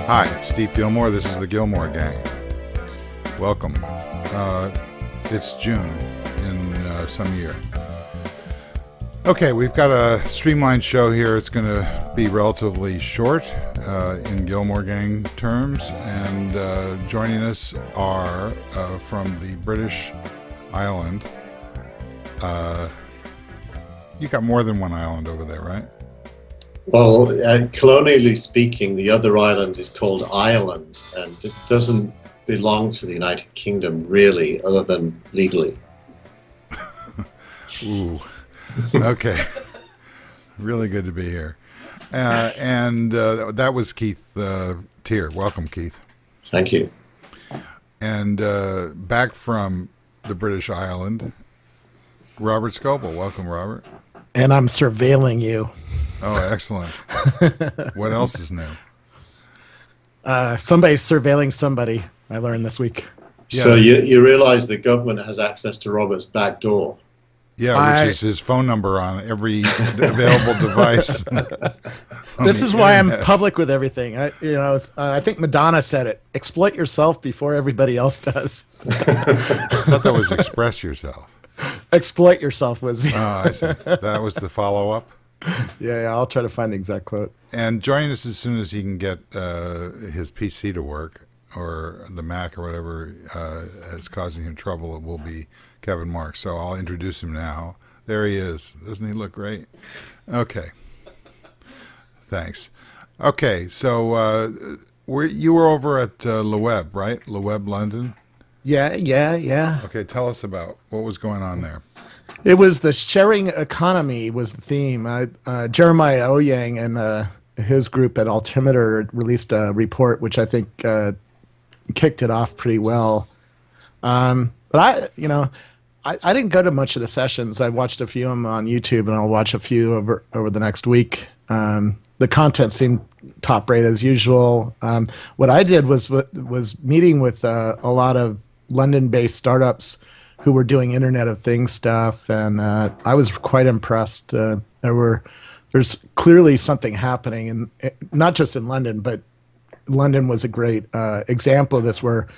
Hi, Steve Gillmor. This is the Gillmor Gang. Welcome. It's June in some year. Okay, we've got a streamlined show here. It's going to be relatively short in Gillmor Gang terms. And joining us are from the British island. You got more than one island over there, right? Well, colonially speaking, the other island is called Ireland, and it doesn't belong to the United Kingdom, really, other than legally. Ooh. Okay. Really good to be here. And that was Keith Teare. Welcome, Keith. Thank you. And back from the British island, Robert Scoble. Welcome, Robert. And I'm surveilling you. Oh, excellent. What else is new? Somebody's surveilling somebody, I learned this week. Yeah. So you realize the government has access to Robert's back door. Yeah, which is his phone number on every available device. This is why I'm public with everything. I think Madonna said it. Exploit yourself before everybody else does. I thought that was express yourself. Exploit yourself was. Oh, I see. That was the follow-up? Yeah, I'll try to find the exact quote. And joining us as soon as he can get his PC to work, or the Mac or whatever is causing him trouble, it will be Kevin Marks. So I'll introduce him now. There he is. Doesn't he look great? Okay. Thanks. Okay, so you were over at Le Web, right? Le Web London? Yeah. Okay, tell us about what was going on there. It was the sharing economy was the theme. Jeremiah Ouyang and his group at Altimeter released a report, which I think kicked it off pretty well. But I didn't go to much of the sessions. I watched a few of them on YouTube, and I'll watch a few over the next week. The content seemed top rate as usual. What I did was meeting with a lot of London-based startups who were doing Internet of Things stuff, and I was quite impressed. There's clearly something happening, and not just in London, but London was a great example of this, where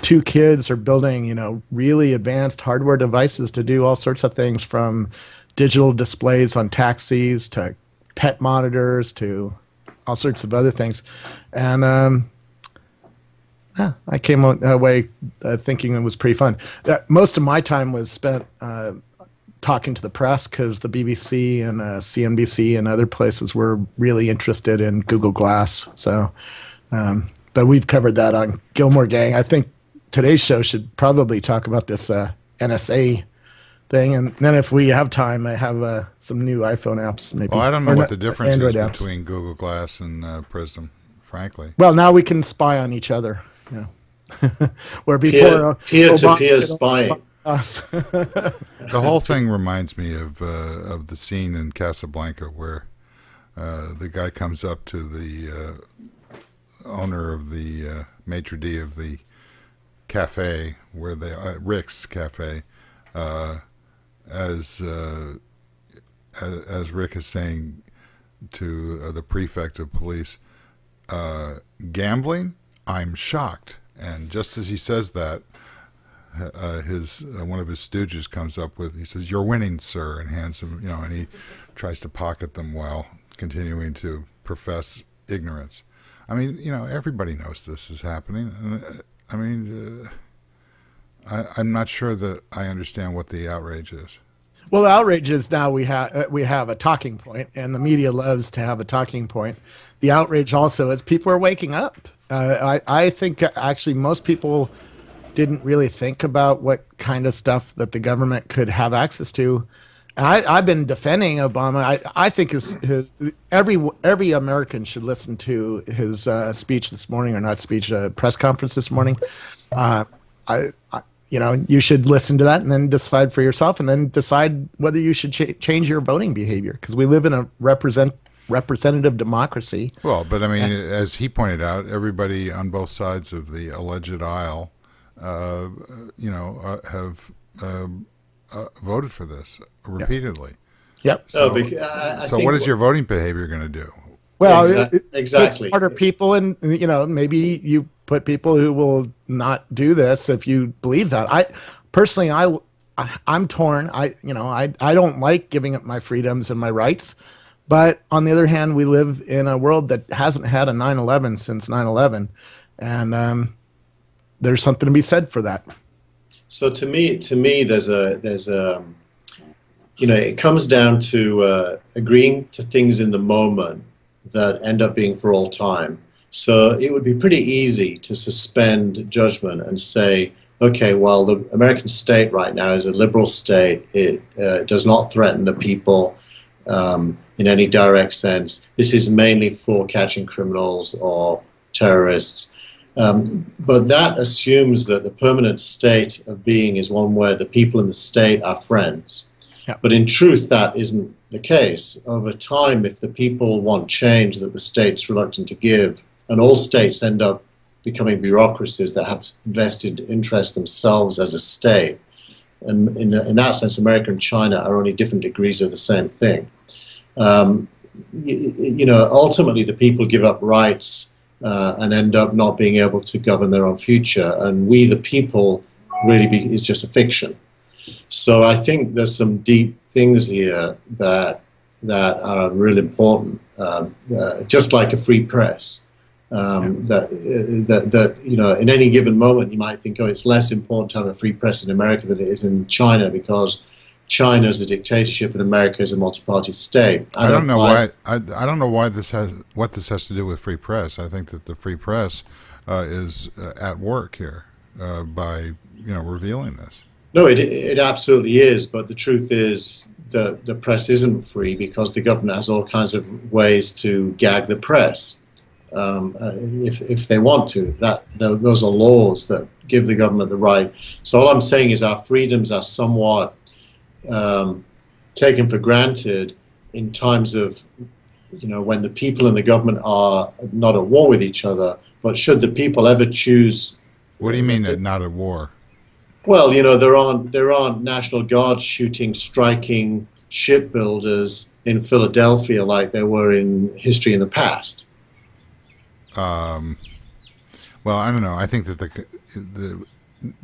two kids are building, really advanced hardware devices to do all sorts of things, from digital displays on taxis to pet monitors to all sorts of other things. And I came away thinking it was pretty fun. Most of my time was spent talking to the press, because the BBC and CNBC and other places were really interested in Google Glass. So, but we've covered that on Gillmor Gang. I think today's show should probably talk about this NSA thing, and then if we have time, I have some new iPhone apps. Maybe. Well, I don't know what the difference Android is apps between Google Glass and PRISM, frankly. Well, now we can spy on each other. Where before peer-to-peer spying. Us. The whole thing reminds me of the scene in Casablanca where the guy comes up to the owner of the maitre d' of the cafe, where they Rick's cafe, as Rick is saying to the prefect of police, gambling? I'm shocked. And just as he says that, one of his stooges comes up with, he says, "You're winning, sir," and hands him, and he tries to pocket them while continuing to profess ignorance. I mean, everybody knows this is happening. I mean, I'm not sure that I understand what the outrage is. Well, the outrage is now we have a talking point, and the media loves to have a talking point. The outrage also is people are waking up. I think actually most people didn't really think about what kind of stuff that the government could have access to. And I've been defending Obama. I think every American should listen to his speech this morning, or not speech, press conference this morning. You should listen to that and then decide for yourself, and then decide whether you should change your voting behavior, because we live in a representative democracy. Well, but I mean, as he pointed out, everybody on both sides of the alleged aisle, have voted for this repeatedly. Yep. So what is your voting behavior going to do? Well, exactly. Put smarter people, and maybe you put people who will not do this if you believe that. I'm torn. I don't like giving up my freedoms and my rights, but on the other hand, we live in a world that hasn't had a 9/11 since 9/11, and there's something to be said for that. So to me, there's a it comes down to agreeing to things in the moment that end up being for all time. So it would be pretty easy to suspend judgment and say, okay, well, the American state right now is a liberal state. It does not threaten the people in any direct sense. This is mainly for catching criminals or terrorists. But that assumes that the permanent state of being is one where the people in the state are friends. Yeah. But in truth, that isn't the case. Over time, if the people want change that the state's reluctant to give, and all states end up becoming bureaucracies that have vested interest themselves as a state, and in that sense, America and China are only different degrees of the same thing. Ultimately, the people give up rights and end up not being able to govern their own future, and we, the people, is just a fiction. So I think there's some deep things here that are really important, just like a free press. That in any given moment you might think, oh, it's less important to have a free press in America than it is in China because China's a dictatorship and America is a multi-party state. I don't know why. I don't know why this has to do with free press. I think that the free press is at work here by revealing this. No, it absolutely is. But the truth is that the press isn't free because the government has all kinds of ways to gag the press. If they want to, those are laws that give the government the right. So all I'm saying is our freedoms are somewhat taken for granted in times of, when the people and the government are not at war with each other. But should the people ever choose, what do you mean not at war? Well, there aren't National Guards striking shipbuilders in Philadelphia like there were in history in the past. Well, I don't know. I think that the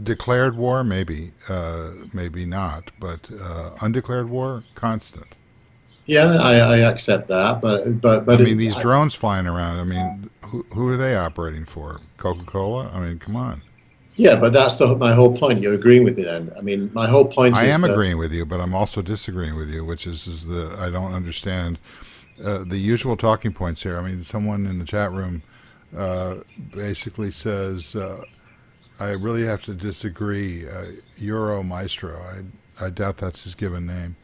declared war, maybe not, but undeclared war, constant. Yeah, I accept that, but I mean, these drones flying around. I mean, who are they operating for? Coca-Cola? I mean, come on. Yeah, but that's my whole point. You're agreeing with me then. I mean, my whole point is I am agreeing with you, but I'm also disagreeing with you, which is I don't understand the usual talking points here. I mean, someone in the chat room basically says, I really have to disagree. Euro Maestro, I doubt that's his given name.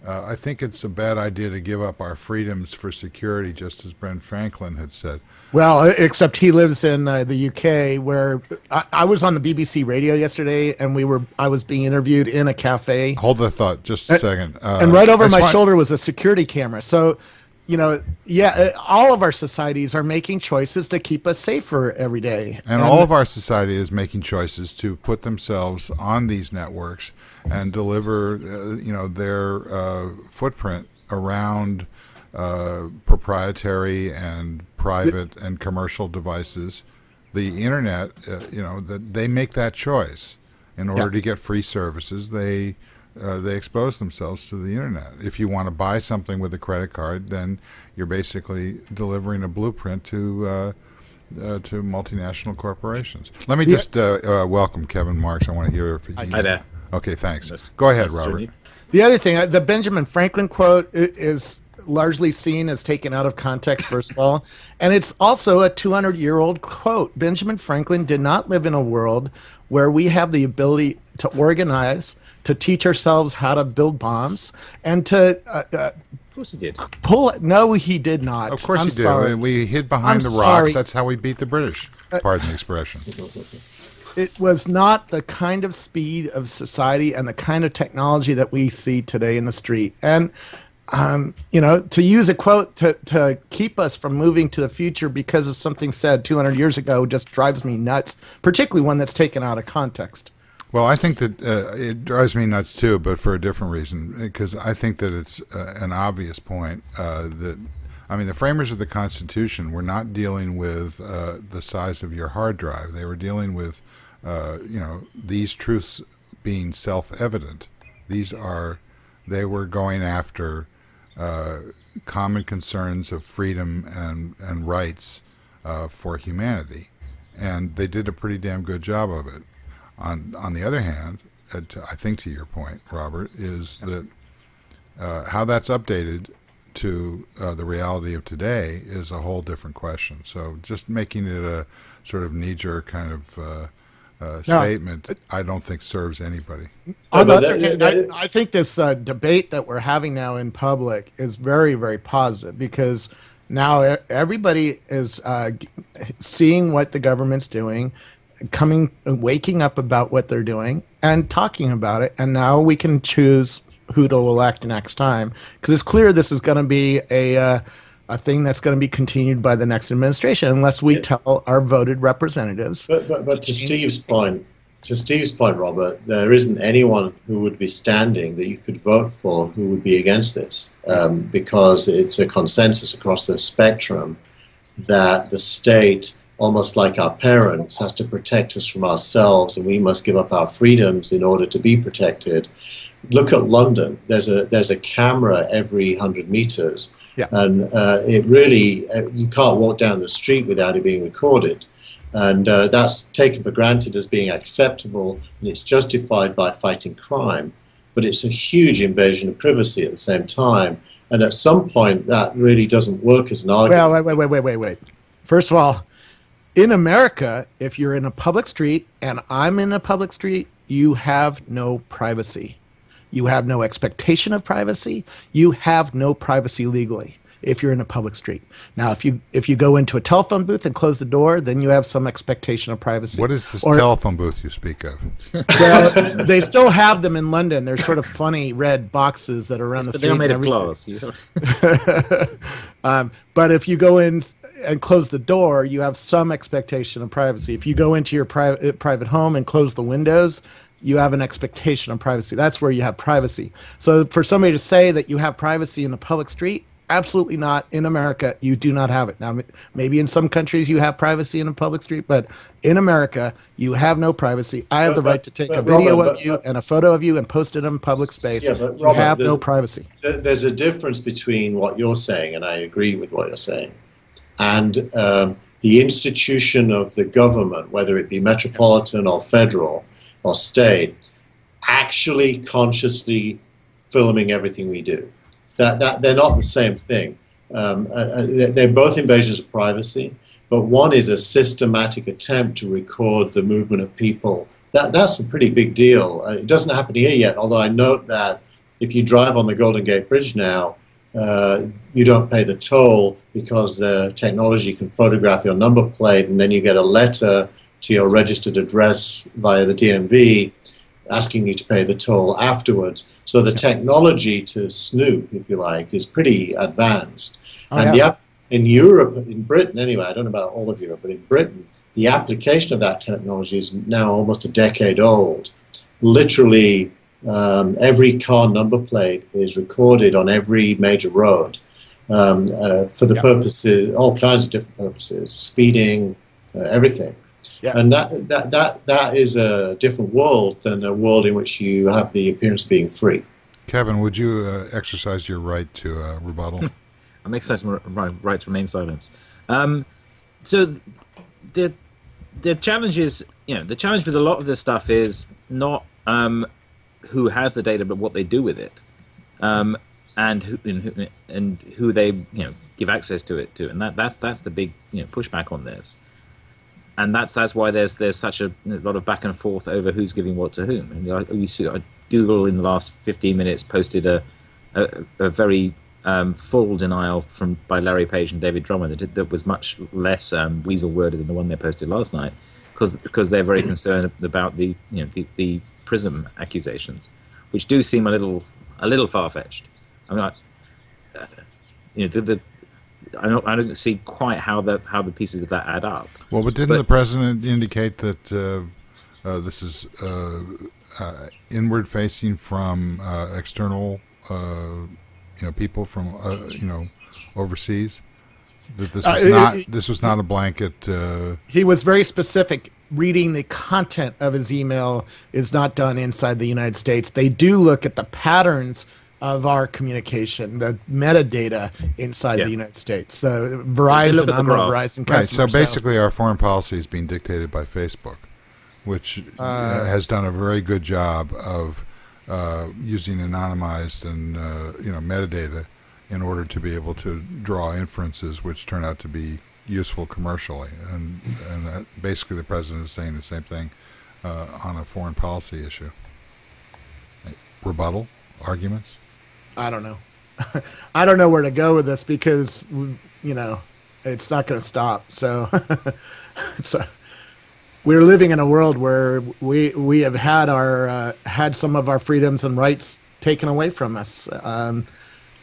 I think it's a bad idea to give up our freedoms for security, just as Ben Franklin had said. Well, except he lives in the UK, where I was on the BBC radio yesterday, and I was being interviewed in a cafe. Hold the thought, just a second. And right over my shoulder was a security camera. So, all of our societies are making choices to keep us safer every day. And all of our society is making choices to put themselves on these networks and deliver, their footprint around proprietary and private and commercial devices. The internet, that they make that choice in order to get free services. They expose themselves to the internet. If you want to buy something with a credit card, then you're basically delivering a blueprint to multinational corporations. Let me just welcome Kevin Marks. I want to hear if he. Hi there. Okay, thanks. Go ahead, Robert. The other thing, the Benjamin Franklin quote is largely seen as taken out of context, first of all, and it's also a 200-year-old quote. Benjamin Franklin did not live in a world where we have the ability to organize, to teach ourselves how to build bombs, and to of course he did. No, he did not. Of course I'm he did. sorry. We hid behind the rocks. That's how we beat the British. Pardon the expression. It was not the kind of speed of society and the kind of technology that we see today in the street. And to use a quote to keep us from moving to the future because of something said 200 years ago just drives me nuts, particularly one that's taken out of context. Well, I think that it drives me nuts too, but for a different reason, because I think that it's an obvious point that I mean, the framers of the Constitution were not dealing with the size of your hard drive. They were dealing with, these truths being self-evident. They were going after common concerns of freedom and rights for humanity, and they did a pretty damn good job of it. On the other hand, I think to your point, Robert, is that how that's updated to the reality of today is a whole different question. So just making it a sort of knee-jerk kind of statement, I don't think serves anybody. On the other hand, I think this debate that we're having now in public is very, very positive, because now everybody is seeing what the government's doing, waking up about what they're doing, and talking about it. And now we can choose who to elect next time, because it's clear this is going to be a thing that's going to be continued by the next administration, unless we tell our voted representatives. But to Steve's point, Robert, there isn't anyone who would be standing that you could vote for who would be against this, because it's a consensus across the spectrum that the state, almost like our parents, has to protect us from ourselves, and we must give up our freedoms in order to be protected. Look at London. There's a camera every 100 meters. Yeah. And it really, you can't walk down the street without it being recorded. And that's taken for granted as being acceptable, and it's justified by fighting crime. But it's a huge invasion of privacy at the same time. And at some point, that really doesn't work as an argument. Well, wait. First of all, in America, if you're in a public street and I'm in a public street, you have no privacy. You have no expectation of privacy. You have no privacy legally if you're in a public street. Now, if you go into a telephone booth and close the door, then you have some expectation of privacy. What is this telephone booth you speak of? Well, they still have them in London. They're sort of funny red boxes that are around the street. They're made of glass. But if you go in and close the door, you have some expectation of privacy. If you go into your private home and close the windows, you have an expectation of privacy. That's where you have privacy. So for somebody to say that you have privacy in the public street, absolutely not. In America, you do not have it. Now, maybe in some countries you have privacy in a public street, but in America, you have no privacy. I have the right to take a video of you and a photo of you and post it in public space. Yeah, but you Robert, have no privacy. There's a difference between what you're saying, and I agree with what you're saying, and the institution of the government, whether it be metropolitan or federal or state, actually consciously filming everything we do. That they're not the same thing. They're both invasions of privacy, but one is a systematic attempt to record the movement of people. That's a pretty big deal. It doesn't happen here yet, although I note that if you drive on the Golden Gate Bridge now, you don't pay the toll because the technology can photograph your number plate, and then you get a letter to your registered address via the DMV asking you to pay the toll afterwards. So the technology to snoop, if you like, is pretty advanced. In Europe, in Britain anyway, I don't know about all of Europe, but in Britain, the application of that technology is now almost a decade old. Literally, every car number plate is recorded on every major road for the purposes, all kinds of different purposes, speeding, everything. Yeah. And that is a different world than a world in which you have the appearance of being free. Kevin, would you exercise your right to rebuttal? I'm exercising my right to remain silent. So the challenge is, the challenge with a lot of this stuff is not who has the data, but what they do with it, and who they give access to it to, and that's the big pushback on this. And that's why there's such a lot of back and forth over who's giving what to whom. And Google in the last 15 minutes posted a very full denial by Larry Page and David Drummond that was much less weasel worded than the one they posted last night, because they're very concerned about the PRISM accusations, which do seem a little far fetched. I mean, I don't see quite how the pieces of that add up. Well, but didn't the president indicate that this is inward facing from external, people from overseas. That this was not a blanket. He was very specific. Reading the content of his email is not done inside the United States. They do look at the patterns of our communication, the metadata inside the United States. The Verizon, I'm a Verizon customer. Right. So basically, our foreign policy is being dictated by Facebook, which has done a very good job of using anonymized and metadata in order to be able to draw inferences which turn out to be useful commercially. And basically the president is saying the same thing on a foreign policy issue. Rebuttal? Arguments? I don't know. I don't know where to go with this because, it's not going to stop. So we're living in a world where we have had some of our freedoms and rights taken away from us.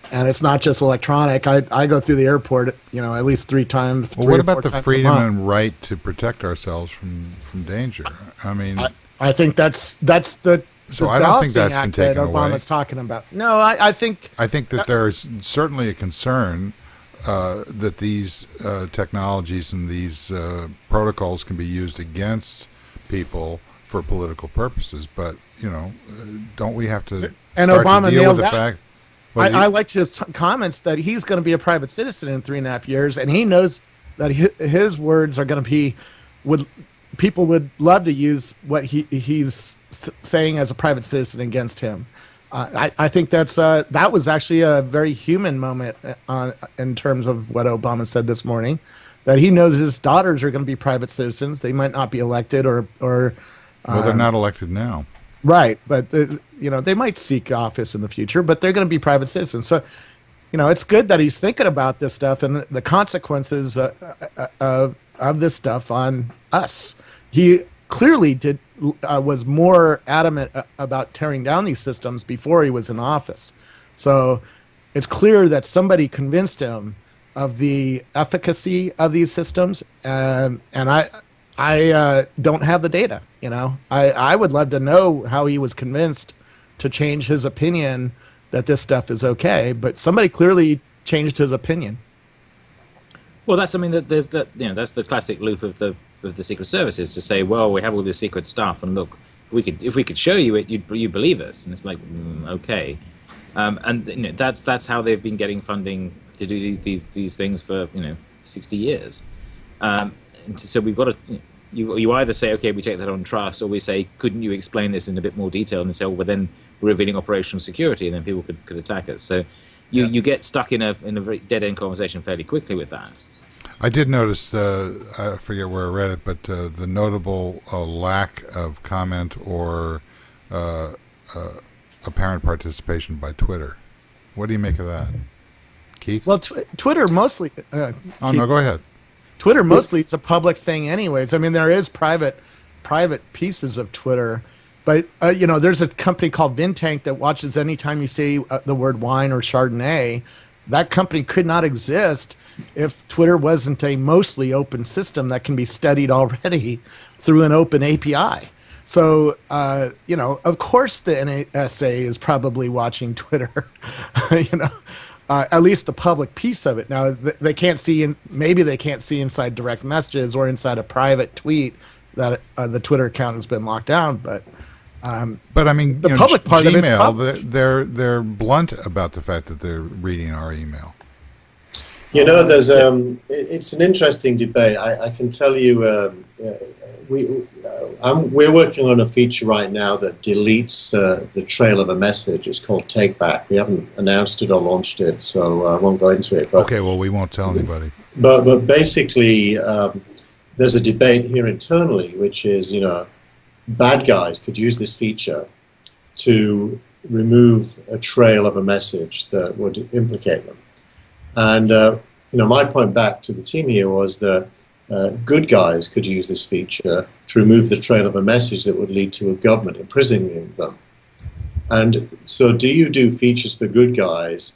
And it's not just electronic. I go through the airport, at least 3 times. Well, what about the freedom and right to protect ourselves from danger? I mean, I think that's the so I don't think that's been taken away. Obama's talking about. No, I think that there is certainly a concern that these technologies and these protocols can be used against people for political purposes. But don't we have to start Obama to deal nailed with the that. fact? I liked his comments that he's going to be a private citizen in 3.5 years, and he knows that his words are going to be people would love to use what he's saying as a private citizen against him. I think that was actually a very human moment in terms of what Obama said this morning, that he knows his daughters are going to be private citizens. They might not be elected or well, they're not elected now. Right, but they might seek office in the future, but they're going to be private citizens. So, it's good that he's thinking about this stuff and the consequences of this stuff on us. He clearly was more adamant about tearing down these systems before he was in office. So, it's clear that somebody convinced him of the efficacy of these systems, and I don't have the data. I would love to know how he was convinced to change his opinion that this stuff is okay, but somebody clearly changed his opinion. Well, that's that's the classic loop of the Secret Service, is to say, well, we have all this secret stuff, and look, if we could show you it, you believe us, and it's like, okay, and that's how they've been getting funding to do these things for 60 years. So we've got to. You either say, okay, we take that on trust, or we say, couldn't you explain this in a bit more detail? And they say, well, then we're revealing operational security, and then people could attack us. So you get stuck in a very dead-end conversation fairly quickly with that. I did notice, I forget where I read it, but the notable lack of comment or apparent participation by Twitter. What do you make of that, Keith? Well, Twitter mostly... no, go ahead. Twitter mostly it's a public thing anyways. I mean, there is private pieces of Twitter, but there's a company called Vintank that watches anytime you say the word wine or Chardonnay. That company could not exist if Twitter wasn't a mostly open system that can be studied already through an open API. So, of course the NSA is probably watching Twitter, at least the public piece of it. Now, they can't see, maybe they can't see inside direct messages or inside a private tweet that the Twitter account has been locked down. But I mean, the public part Gmail, of it's public. They're blunt about the fact that they're reading our email. There's it's an interesting debate. I can tell you, we're working on a feature right now that deletes the trail of a message. It's called Take Back. We haven't announced it or launched it, so I won't go into it. But, okay, well, we won't tell anybody. But basically, there's a debate here internally, which is, bad guys could use this feature to remove a trail of a message that would implicate them. And my point back to the team here was that good guys could use this feature to remove the trail of a message that would lead to a government imprisoning them. And so do you do features for good guys,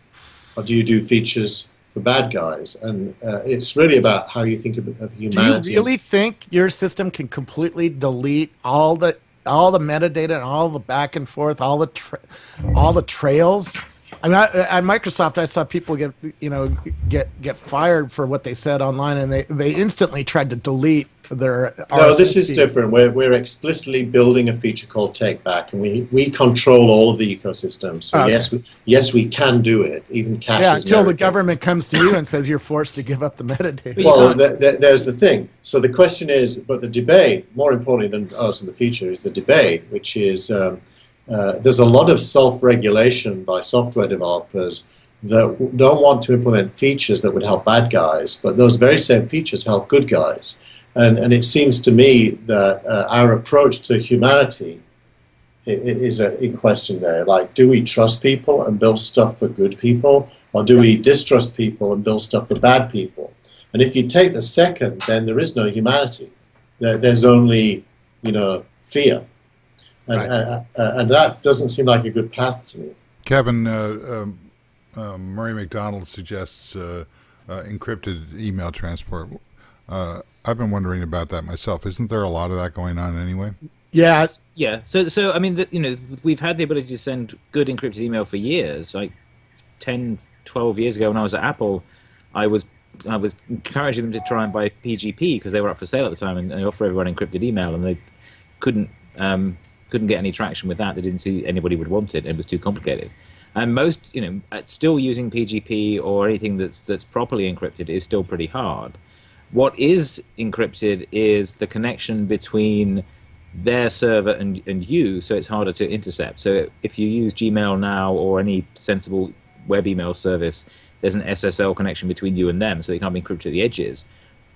or do you do features for bad guys? And it's really about how you think of humanity. Do you really think your system can completely delete all the metadata and all the back and forth, all the trails At Microsoft, I saw people get fired for what they said online, and they instantly tried to delete their RSS No, this is feed. different. We're explicitly building a feature called Take Back, and we control all of the ecosystem. So Okay. yes, we can do it, even caches. Yeah, and until the everything. government comes to you and says you're forced to give up the metadata. But Well, there's the thing. So the question is, but the debate, more importantly than us in the feature, is the debate, which is there's a lot of self-regulation by software developers that don't want to implement features that would help bad guys, but those very same features help good guys. And it seems to me that our approach to humanity is in question there. Like, do we trust people and build stuff for good people, or do we distrust people and build stuff for bad people? And if you take the second, then there is no humanity. There's only, fear. And that doesn't seem like a good path to me. Kevin, Murray McDonald suggests encrypted email transport. I've been wondering about that myself. Isn't there a lot of that going on anyway? Yeah, Yeah. So I mean, we've had the ability to send good encrypted email for years. Like 10, 12 years ago when I was at Apple, I was encouraging them to try and buy PGP because they were up for sale at the time and offer everyone encrypted email, and they couldn't get any traction with that. They didn't see anybody would want it. It was too complicated. And most, still using PGP or anything that's properly encrypted is still pretty hard. What is encrypted is the connection between their server and you, so it's harder to intercept. So if you use Gmail now or any sensible web email service, there's an SSL connection between you and them, so they can't be encrypted at the edges.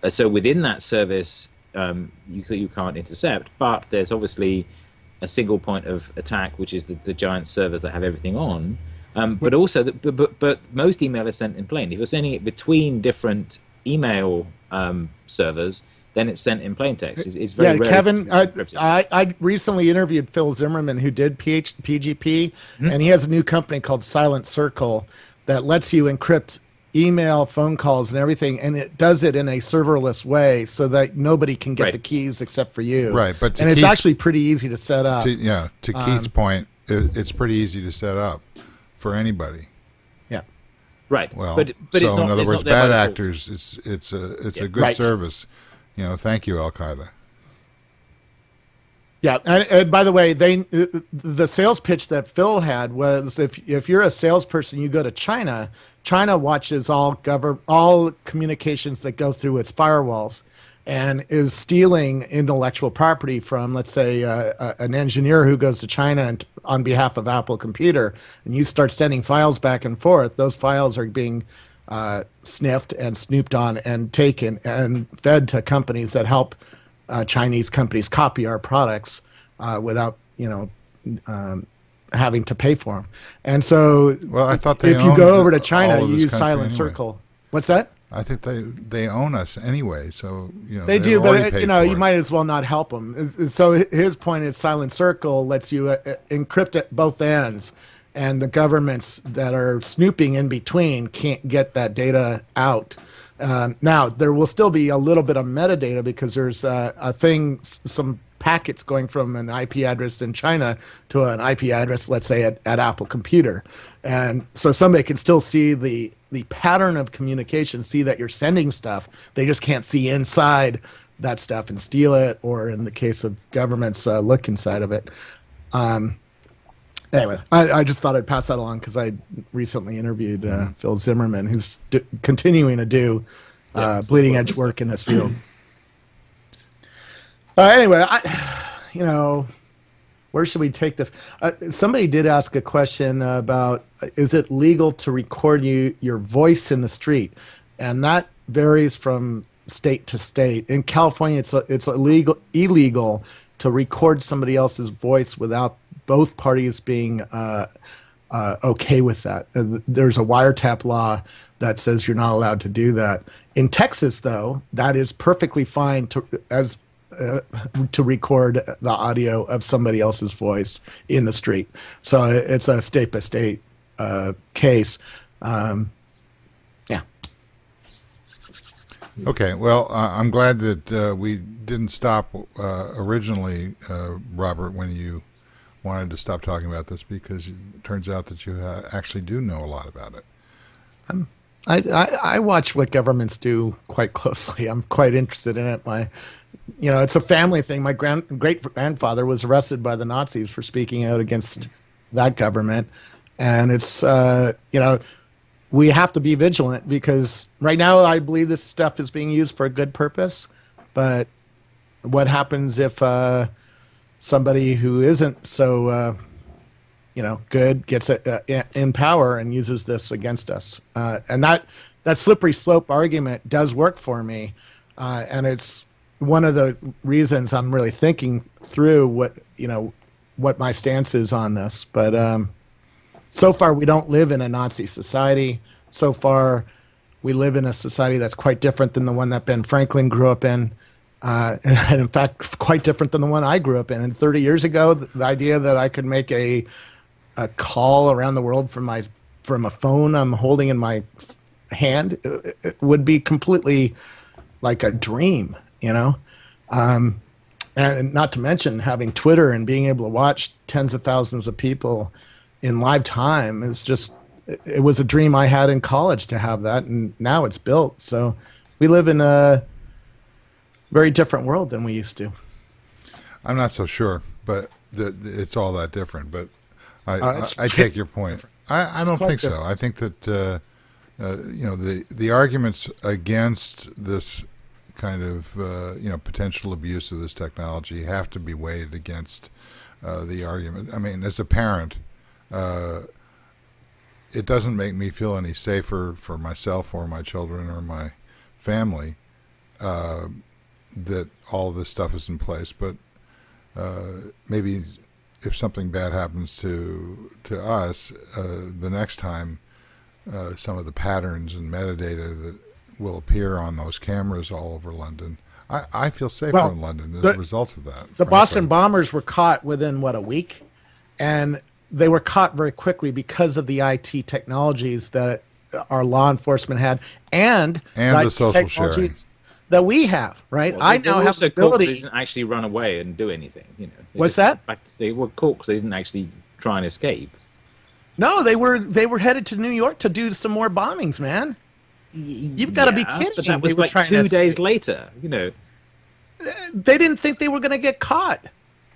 So within that service, you can't intercept, but there's obviously a single point of attack, which is the giant servers that have everything on. But also, but most email is sent in plain. If you're sending it between different email servers, then it's sent in plain text. It's very rare. Kevin, I recently interviewed Phil Zimmerman, who did PGP, and he has a new company called Silent Circle that lets you encrypt email, phone calls, and everything, and it does it in a serverless way so that nobody can get the keys except for you. Right, but it's actually pretty easy to set up. To Keith's point, it's pretty easy to set up for anybody. Yeah. Right. Well, but so it's not, in other it's words, not their bad fault. actors, it's a good service. Thank you, Al Qaeda. Yeah, and by the way, the sales pitch that Phil had was if you're a salesperson, you go to China. China watches all communications that go through its firewalls, and is stealing intellectual property from, let's say, an engineer who goes to China and on behalf of Apple Computer, and you start sending files back and forth. Those files are being sniffed and snooped on and taken and fed to companies that help Chinese companies copy our products without having to pay for them. And so, well, I thought if you go over to China, you use anyway. Silent Circle. What's that? I think they own us anyway, so they do, but you might as well not help them. So his point is Silent Circle lets you encrypt at both ends, and the governments that are snooping in between can't get that data out. Now, there will still be a little bit of metadata because there's some packets going from an IP address in China to an IP address, let's say, at Apple Computer. And so somebody can still see the pattern of communication, see that you're sending stuff. They just can't see inside that stuff and steal it, or in the case of governments, look inside of it. Anyway, I just thought I'd pass that along because I recently interviewed Phil Zimmerman, who's continuing to do bleeding edge work in this field. Anyway, where should we take this? Somebody did ask a question about, is it legal to record your voice in the street? And that varies from state to state. In California, it's illegal to record somebody else's voice without both parties being okay with that. There's a wiretap law that says you're not allowed to do that. In Texas, though, that is perfectly fine to record the audio of somebody else's voice in the street. So it's a state-by-state case. Yeah. Okay, well, I'm glad that we didn't stop originally, Robert, when you wanted to stop talking about this because it turns out that you actually do know a lot about it. I watch what governments do quite closely. I'm quite interested in it. It's a family thing. My great grandfather was arrested by the Nazis for speaking out against that government, and it's we have to be vigilant because right now I believe this stuff is being used for a good purpose, but what happens if somebody who isn't so good gets in power and uses this against us? And that slippery slope argument does work for me, and it's one of the reasons I'm really thinking through what my stance is on this. But so far, we don't live in a Nazi society. So far, we live in a society that's quite different than the one that Ben Franklin grew up in. And in fact, quite different than the one I grew up in. And 30 years ago, the idea that I could make a call around the world from a phone I'm holding in my hand it would be completely like a dream, and not to mention having Twitter and being able to watch tens of thousands of people in live time is it was a dream I had in college to have that, and now it's built. So we live in a very different world than we used to. I'm not so sure, but it's all that different. But I take your point. I don't think so. I think that the arguments against this kind of potential abuse of this technology have to be weighed against the argument. I mean, as a parent, it doesn't make me feel any safer for myself or my children or my family that all of this stuff is in place. But maybe if something bad happens to us, the next time some of the patterns and metadata that will appear on those cameras all over London, I feel safer in London as a result of that. The Boston bombers were caught within, a week? And they were caught very quickly because of the IT technologies that our law enforcement had and the social sharing that we have, right? Well, I now have the ability. They didn't actually run away and do anything. What's that? They were caught because they didn't actually try and escape. No, they were headed to New York to do some more bombings, man. You've got to be kidding me. But that was like 2 days later, They didn't think they were going to get caught.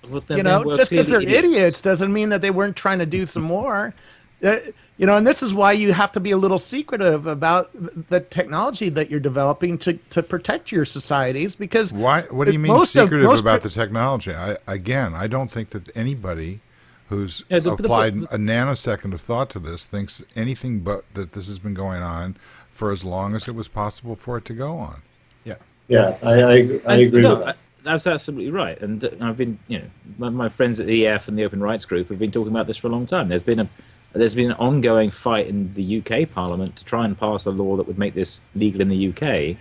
Well, then just because they're idiots doesn't mean that they weren't trying to do some more. And this is why you have to be a little secretive about the technology that you're developing to protect your societies. Because why? What do you mean secretive about the technology? I don't think that anybody who's applied a nanosecond of thought to this thinks anything but that this has been going on for as long as it was possible for it to go on. Yeah, I agree with that. That's absolutely right. And I've been, my friends at the EF and the Open Rights Group have been talking about this for a long time. There's been an ongoing fight in the UK Parliament to try and pass a law that would make this legal in the UK,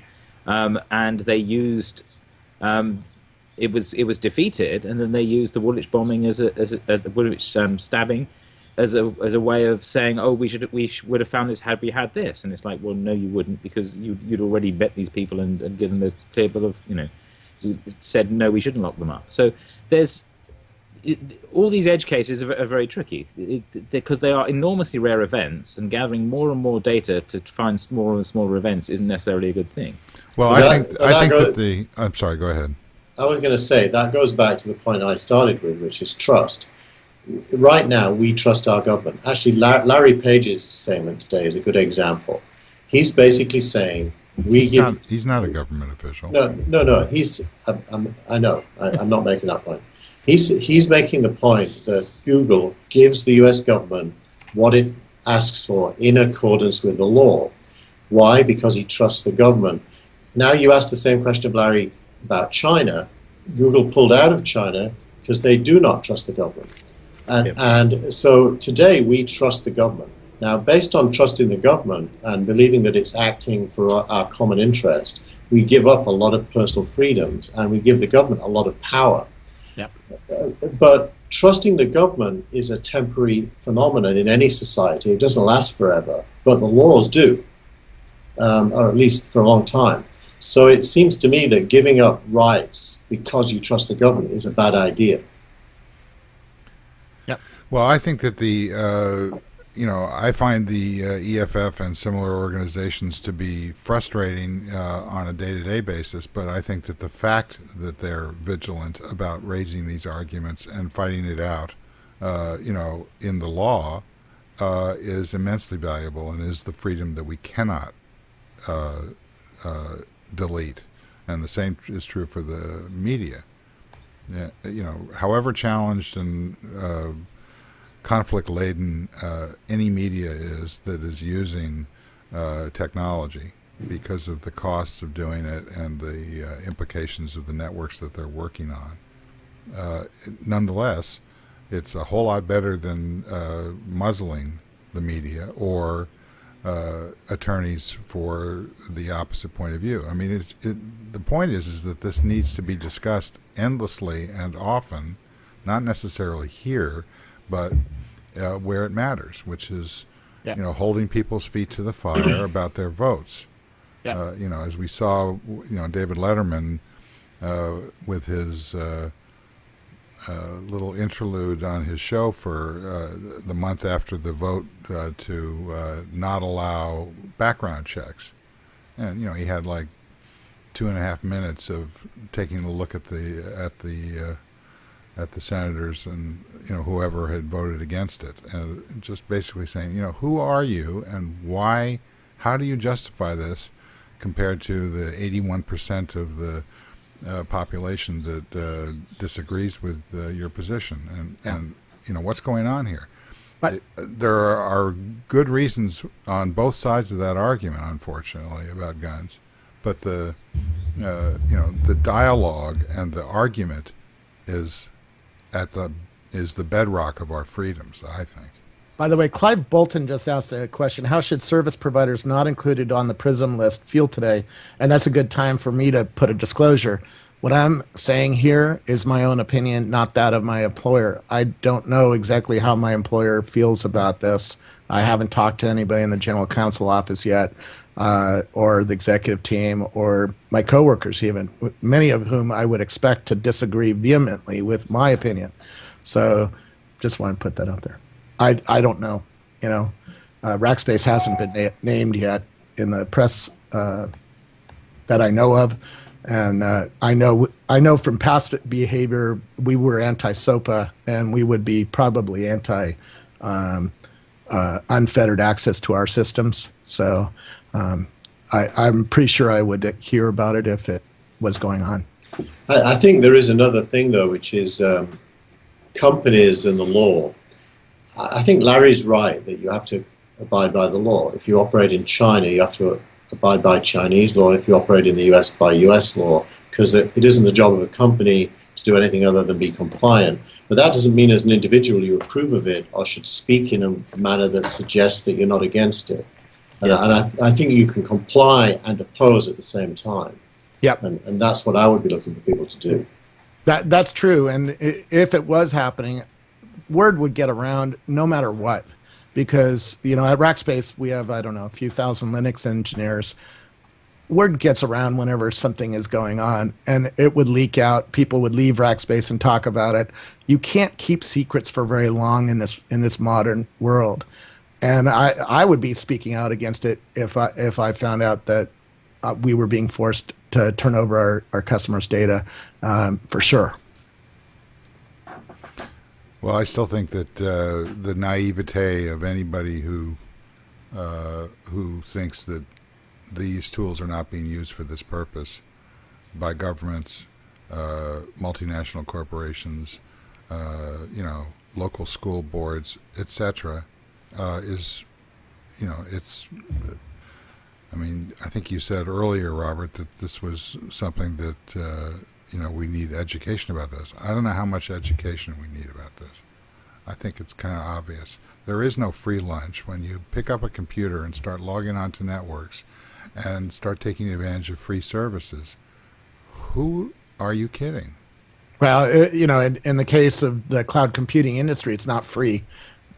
and they used it was defeated, and then they used the Woolwich bombing as a Woolwich stabbing as a way of saying, oh, we would have found this had we had this. And it's like, well, no, you wouldn't, because you'd already met these people and given the clear bill of, you said no, we shouldn't lock them up. So there's all these edge cases are very tricky because they are enormously rare events, and gathering more and more data to find smaller and smaller events isn't necessarily a good thing. Well, I think that I'm sorry, go ahead. I was going to say that goes back to the point I started with, which is trust. Right now, we trust our government. Actually, Larry Page's statement today is a good example. He's basically saying he's not a government official. No. I know. I'm not making that point. He's making the point that Google gives the U.S. government what it asks for in accordance with the law. Why? Because he trusts the government. Now you ask the same question of Larry about China. Google pulled out of China because they do not trust the government. And so today we trust the government. Now, based on trusting the government and believing that it's acting for our common interest, we give up a lot of personal freedoms and we give the government a lot of power. Yep. But trusting the government is a temporary phenomenon in any society. It doesn't last forever, but the laws do, or at least for a long time. So it seems to me that giving up rights because you trust the government is a bad idea. Yep. Well, I think that I find the EFF and similar organizations to be frustrating on a day-to-day basis, but I think that the fact that they're vigilant about raising these arguments and fighting it out, in the law, is immensely valuable and is the freedom that we cannot delete. And the same is true for the media. However challenged and conflict-laden any media is that is using technology because of the costs of doing it and the implications of the networks that they're working on. Nonetheless, it's a whole lot better than muzzling the media or attorneys for the opposite point of view. I mean, the point is that this needs to be discussed endlessly and often, not necessarily here, but where it matters, which is, holding people's feet to the fire about their votes. Yeah. As we saw, David Letterman with his little interlude on his show for the month after the vote to not allow background checks, and he had like 2.5 minutes of taking a look at the senators and whoever had voted against it, and just basically saying, who are you and why? How do you justify this compared to the 81% of the population that disagrees with your position, and what's going on here? But There are good reasons on both sides of that argument, unfortunately, about guns, but the dialogue and the argument is the bedrock of our freedoms, I think. by the way, Clive Bolton just asked a question. How should service providers not included on the PRISM list feel today? And that's a good time for me to put a disclosure. What I'm saying here is my own opinion, not that of my employer. I don't know exactly how my employer feels about this. I haven't talked to anybody in the general counsel office yet, or the executive team, or my coworkers even, many of whom I would expect to disagree vehemently with my opinion. So just want to put that out there. I don't know. Rackspace hasn't been named yet in the press that I know of. And I know from past behavior, we were anti-SOPA, and we would be probably anti unfettered access to our systems. So I'm pretty sure I would hear about it if it was going on. I think there is another thing, though, which is companies and the law. I think Larry's right that you have to abide by the law. If you operate in China, you have to abide by Chinese law. If you operate in the US, by US law, because it isn't the job of a company to do anything other than be compliant. But that doesn't mean as an individual you approve of it or should speak in a manner that suggests that you're not against it. And, I think you can comply and oppose at the same time. Yep. And that's what I would be looking for people to do. That's true. And if it was happening, word would get around no matter what. Because, at Rackspace, we have, a few thousand Linux engineers. Word gets around whenever something is going on, and it would leak out. People would leave Rackspace and talk about it. You can't keep secrets for very long in this modern world. And I would be speaking out against it if I found out that we were being forced to turn over our customers' data, for sure. Well, I still think that the naivete of anybody who thinks that these tools are not being used for this purpose by governments, multinational corporations, local school boards, etc., is, it's. I mean, I think you said earlier, Robert, that this was something that. We need education about this. I don't know how much education we need about this. I think it's kind of obvious. There is no free lunch when you pick up a computer and start logging onto networks and start taking advantage of free services. Who are you kidding? Well, in the case of the cloud computing industry, it's not free.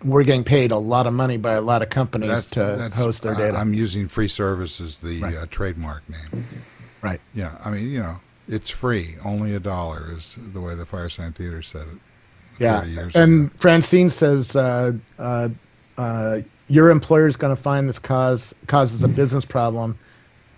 We're getting paid a lot of money by a lot of companies to host their data. I'm using free service as the trademark name. Right. Yeah, I mean, it's free. Only $1 is the way the Firesign Theater said it. Yeah, 30 years and ago. Francine says your employer is going to find this causes a business problem.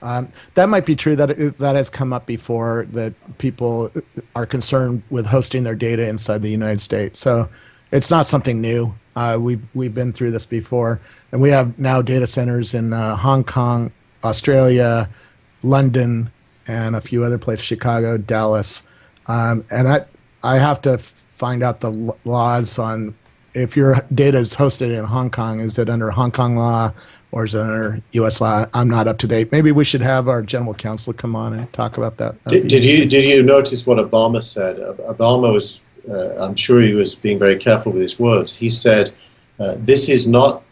That might be true. That has come up before, that people are concerned with hosting their data inside the United States. So it's not something new. We've been through this before, and we have now data centers in Hong Kong, Australia, London, and a few other places, Chicago, Dallas, and I have to find out the laws on if your data is hosted in Hong Kong. Is it under Hong Kong law or is it under U.S. law? I'm not up to date. Maybe we should have our general counsel come on and talk about that. Did you notice what Obama said? Obama was, I'm sure he was being very careful with his words. He said, "This is not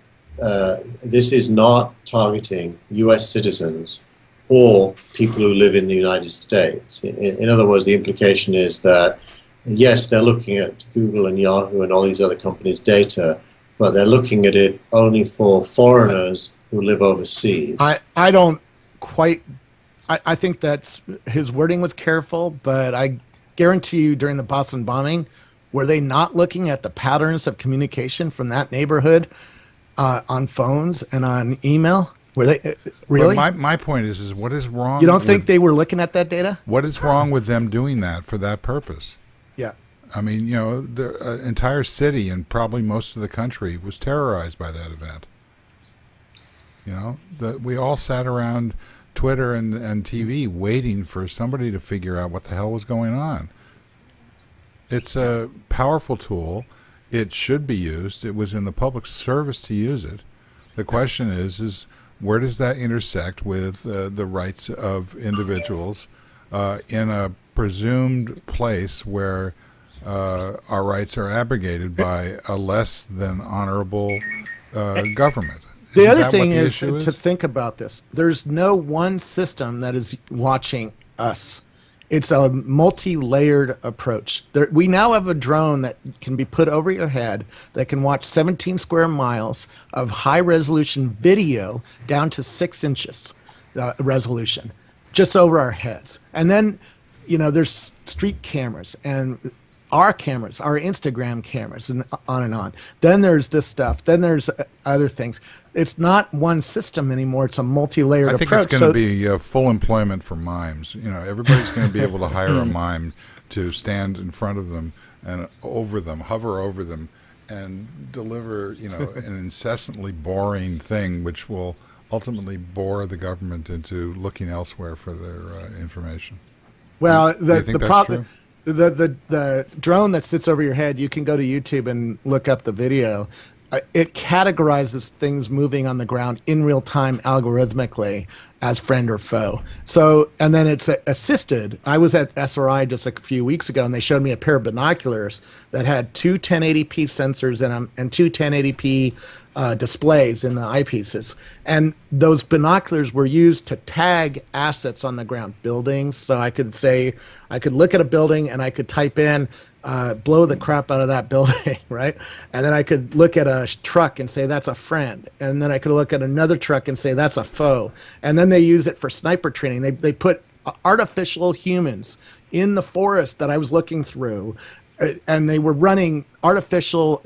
targeting U.S. citizens or people who live in the United States." In other words, the implication is that yes, they're looking at Google and Yahoo and all these other companies' data, but they're looking at it only for foreigners who live overseas. I don't quite. I think that's his wording was careful, but I guarantee you during the Boston bombing, were they not looking at the patterns of communication from that neighborhood on phones and on email? Were they really? But my point is what is wrong? You don't think they were looking at that data? What is wrong with them doing that for that purpose? Yeah. I mean, the entire city and probably most of the country was terrorized by that event. We all sat around Twitter and TV waiting for somebody to figure out what the hell was going on. It's a powerful tool. It should be used. It was in the public service to use it. The question is where does that intersect with the rights of individuals in a presumed place where our rights are abrogated by a less than honorable government? The other thing is to think about this. There's no one system that is watching us. It's a multi-layered approach. We now have a drone that can be put over your head that can watch 17 square miles of high-resolution video down to 6 inches resolution, just over our heads. And then, there's street cameras and our cameras, our Instagram cameras, and on and on. Then there's this stuff. Then there's other things. It's not one system anymore. It's a multi-layered approach. I think it's going to be full employment for mimes. Everybody's going to be able to hire a mime to stand in front of them and hover over them, and deliver, an incessantly boring thing, which will ultimately bore the government into looking elsewhere for their information. Well, do you think that's true? The drone that sits over your head, you can go to YouTube and look up the video. It categorizes things moving on the ground in real time algorithmically as friend or foe. So, and then it's assisted. I was at SRI just a few weeks ago, and they showed me a pair of binoculars that had two 1080p sensors in them and two 1080p displays in the eyepieces. And those binoculars were used to tag assets on the ground, buildings. So I could look at a building and I could type in, blow the crap out of that building, right? And then I could look at a truck and say, that's a friend. And then I could look at another truck and say, that's a foe. And then they use it for sniper training. They put artificial humans in the forest that I was looking through, and they were running artificial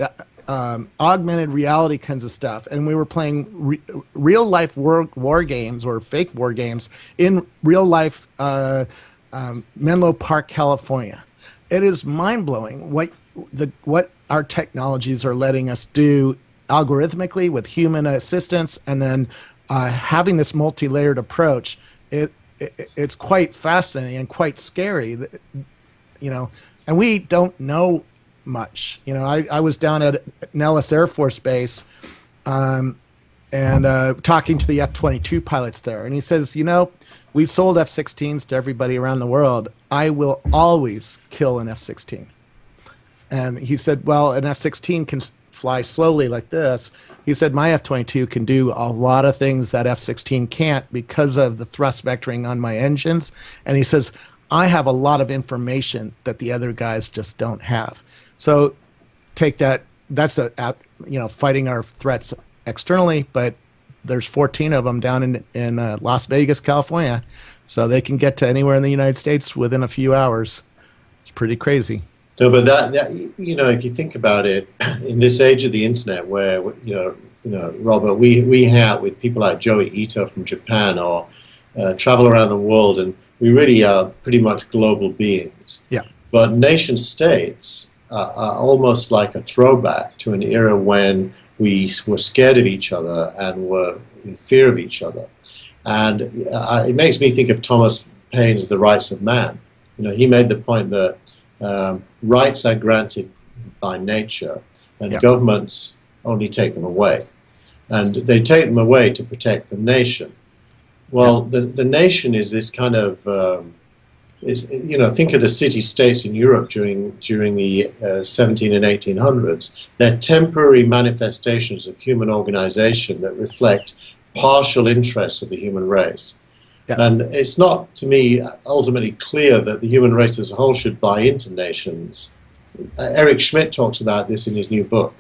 augmented reality kinds of stuff, and we were playing real life war games or fake war games in real life Menlo Park, California. It is mind-blowing what our technologies are letting us do algorithmically with human assistance, and then having this multi-layered approach. It's quite fascinating and quite scary, and we don't know much. I was down at Nellis Air Force Base and talking to the F-22 pilots there, and he says, we've sold F-16s to everybody around the world. I will always kill an F-16. And he said, well, an F-16 can fly slowly like this. He said, my F-22 can do a lot of things that F-16 can't because of the thrust vectoring on my engines. And he says, I have a lot of information that the other guys just don't have. So take that. That's fighting our threats externally, but there's 14 of them down in Las Vegas, California. So they can get to anywhere in the United States within a few hours. It's pretty crazy. No, but that if you think about it, in this age of the internet, where Robert, we have with people like Joey Ito from Japan, or travel around the world, and we really are pretty much global beings. Yeah. But nation states are almost like a throwback to an era when we were scared of each other and were in fear of each other. And it makes me think of Thomas Paine's The Rights of Man. He made the point that rights are granted by nature, and governments only take them away. And they take them away to protect the nation. Well, the nation is this kind of, think of the city-states in Europe during the 17 and 1800s. They're temporary manifestations of human organization that reflect partial interests of the human race. Yeah. And it's not, to me, ultimately clear that the human race as a whole should buy into nations. Eric Schmidt talks about this in his new book,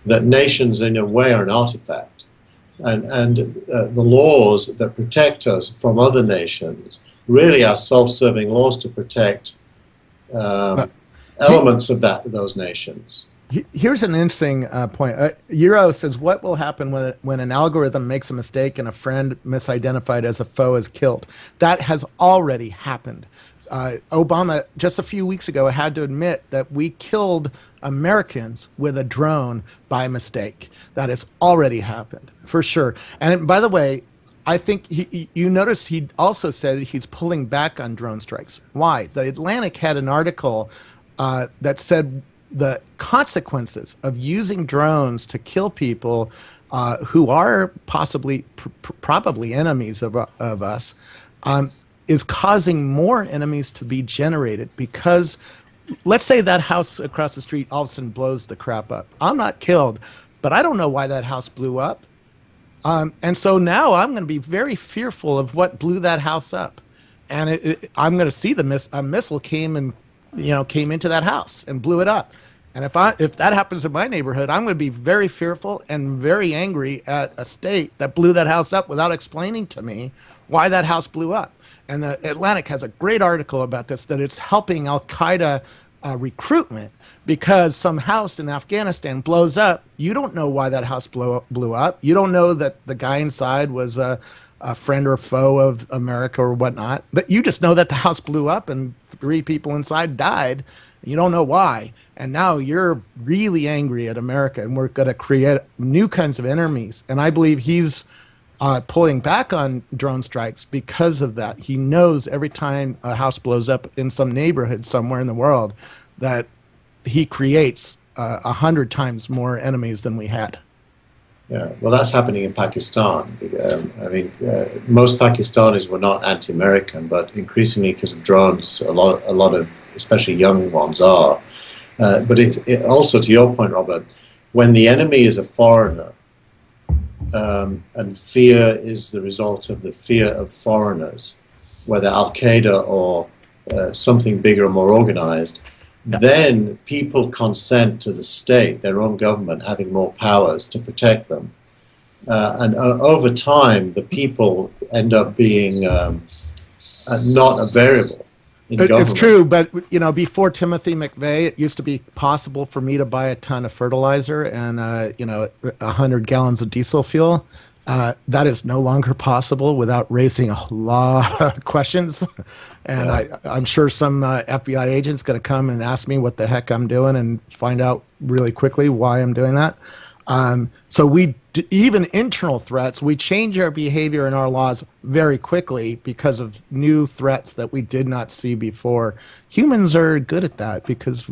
that nations, in a way, are an artifact. And the laws that protect us from other nations really are self-serving laws to protect elements of those nations. Here's an interesting point. Euro says, what will happen when an algorithm makes a mistake and a friend misidentified as a foe is killed? That has already happened. Obama, just a few weeks ago, had to admit that we killed Americans with a drone by mistake. That has already happened, for sure. And by the way, I think you noticed he also said he's pulling back on drone strikes. Why? The Atlantic had an article that said the consequences of using drones to kill people who are possibly, probably enemies of us, is causing more enemies to be generated. Because let's say that house across the street all of a sudden blows the crap up. I'm not killed, but I don't know why that house blew up. And so now I'm going to be very fearful of what blew that house up. And I'm going to see a missile came into that house and blew it up. And if that happens in my neighborhood, I'm going to be very fearful and very angry at a state that blew that house up without explaining to me why that house blew up. And the Atlantic has a great article about this, that it's helping Al-Qaeda recruitment, because some house in Afghanistan blows up. You don't know why that house blew up. You don't know that the guy inside was a friend or foe of America or whatnot. But you just know that the house blew up and 3 people inside died. You don't know why. And now you're really angry at America, and we're going to create new kinds of enemies. And I believe he's pulling back on drone strikes because of that. He knows every time a house blows up in some neighborhood somewhere in the world that he creates 100 times more enemies than we had. Yeah, well, that's happening in Pakistan. Most Pakistanis were not anti-American, but increasingly, because of drones, a lot of, especially young ones, are. But it also, to your point, Robert, when the enemy is a foreigner, and fear is the result of the fear of foreigners, whether Al-Qaeda or something bigger and more organized, then people consent to the state, their own government, having more powers to protect them. And over time, the people end up being not a variable in government. It's true, but before Timothy McVeigh, it used to be possible for me to buy a ton of fertilizer and 100 gallons of diesel fuel. That is no longer possible without raising a lot of questions. And I'm sure some FBI agent's going to come and ask me what the heck I'm doing and find out really quickly why I'm doing that. So even internal threats, we change our behavior and our laws very quickly because of new threats that we did not see before. Humans are good at that because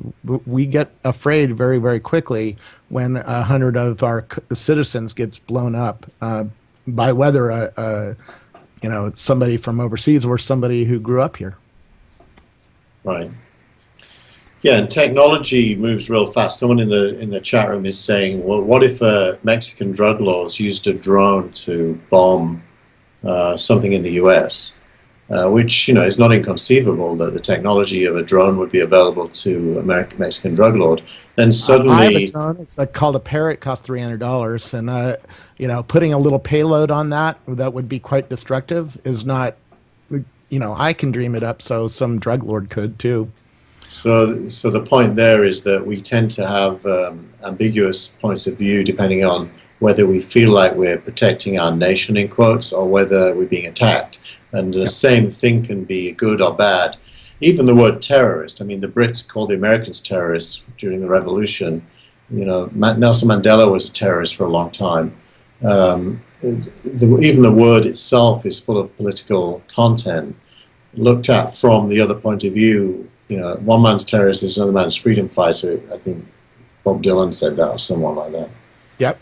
we get afraid very, very quickly when 100 of our citizens gets blown up by whether somebody from overseas or somebody who grew up here. Right. Yeah, and technology moves real fast. Someone in the chat room is saying, well, what if Mexican drug lords used a drone to bomb something in the U.S., which, is not inconceivable that the technology of a drone would be available to a Mexican drug lord. Then suddenly... I have a drone. It's called a Parrot, cost $300. And, putting a little payload on that would be quite destructive is not, I can dream it up, so some drug lord could too. So the point there is that we tend to have ambiguous points of view depending on whether we feel like we're protecting our nation, in quotes, or whether we're being attacked. And the same thing can be good or bad. Even the word terrorist, I mean, the Brits called the Americans terrorists during the revolution. You know, Nelson Mandela was a terrorist for a long time. Even the word itself is full of political content. Looked at from the other point of view, you know, one man's terrorist is another man's freedom fighter. I think Bob Dylan said that, or someone like that. Yep.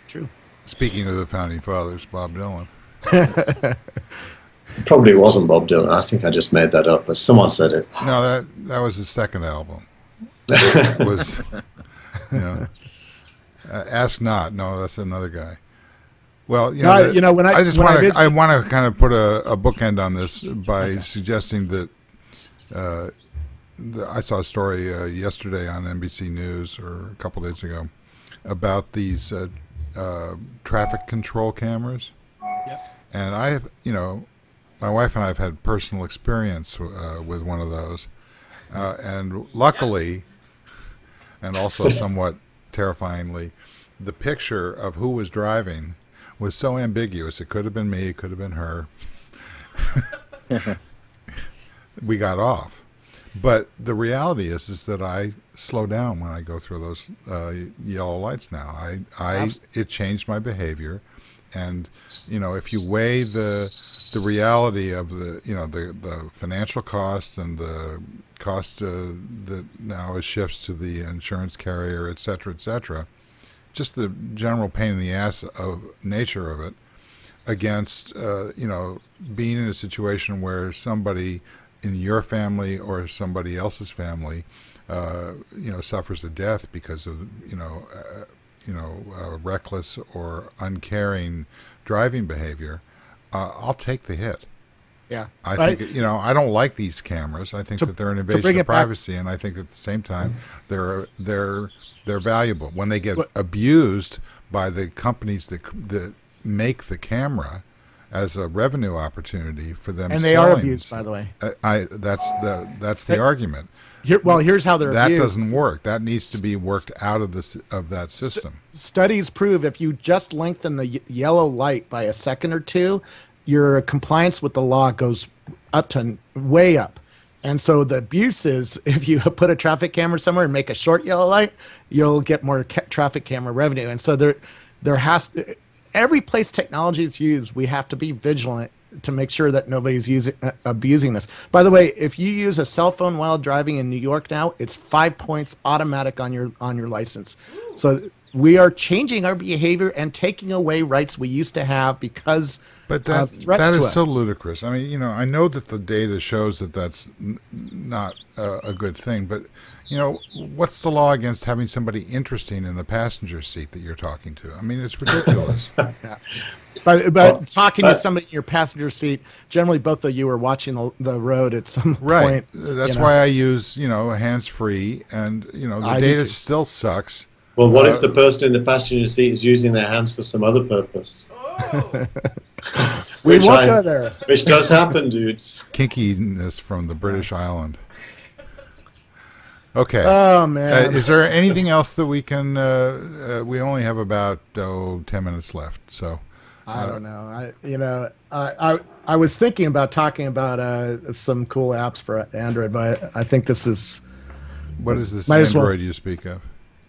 True. Speaking of the founding fathers, Bob Dylan. It probably wasn't Bob Dylan. I think I just made that up, but someone said it. No, that was his second album. It was, you know, Ask Not. No, that's another guy. Well, you know, when I just want to kind of put a bookend on this by suggesting that I saw a story yesterday on NBC News or a couple days ago about these traffic control cameras. Yep. And I have, you know, my wife and I have had personal experience with one of those. And luckily, and also somewhat terrifyingly, the picture of who was driving was so ambiguous. It could have been me, it could have been her. We got off. But the reality is that I slow down when I go through those yellow lights now. It changed my behavior. And, you know, if you weigh the reality of the financial cost and the cost that now shifts to the insurance carrier, et cetera, just the general pain in the ass of nature of it against, being in a situation where somebody in your family or somebody else's family, suffers a death because of, reckless or uncaring driving behavior, I'll take the hit. Yeah, I think I don't like these cameras. I think that they're an invasion of privacy, and I think at the same time they're valuable. When they get abused by the companies that make the camera as a revenue opportunity for them, and they are abused, by the way. That's the argument. Here's how they're that abused. Doesn't work. That needs to be worked out of that system. Studies prove if you just lengthen the yellow light by a second or two, your compliance with the law goes up to way up. And so the abuse is if you put a traffic camera somewhere and make a short yellow light, you'll get more traffic camera revenue. And so there has to, every place technology is used, we have to be vigilant to make sure that nobody's abusing this. By the way, if you use a cell phone while driving in New York now, it's 5 points automatic on your license. So we are changing our behavior and taking away rights we used to have because of threats that to is us. so ludicrous. I mean, I know that the data shows that that's not a good thing, but what's the law against having somebody interesting in the passenger seat that you're talking to? I mean, it's ridiculous. Yeah. But talking to somebody in your passenger seat, generally both of you are watching the road at some right. point. That's why I use hands-free, and the data still sucks. Well, what if the person in the passenger seat is using their hands for some other purpose? We won't go there. Which does happen, dudes. Kinkiness from the British island. Okay. Oh, man. Is there anything else that we can... we only have about 10 minutes left, so... I don't know. I was thinking about talking about some cool apps for Android, but I think this is... What is this Android you speak of?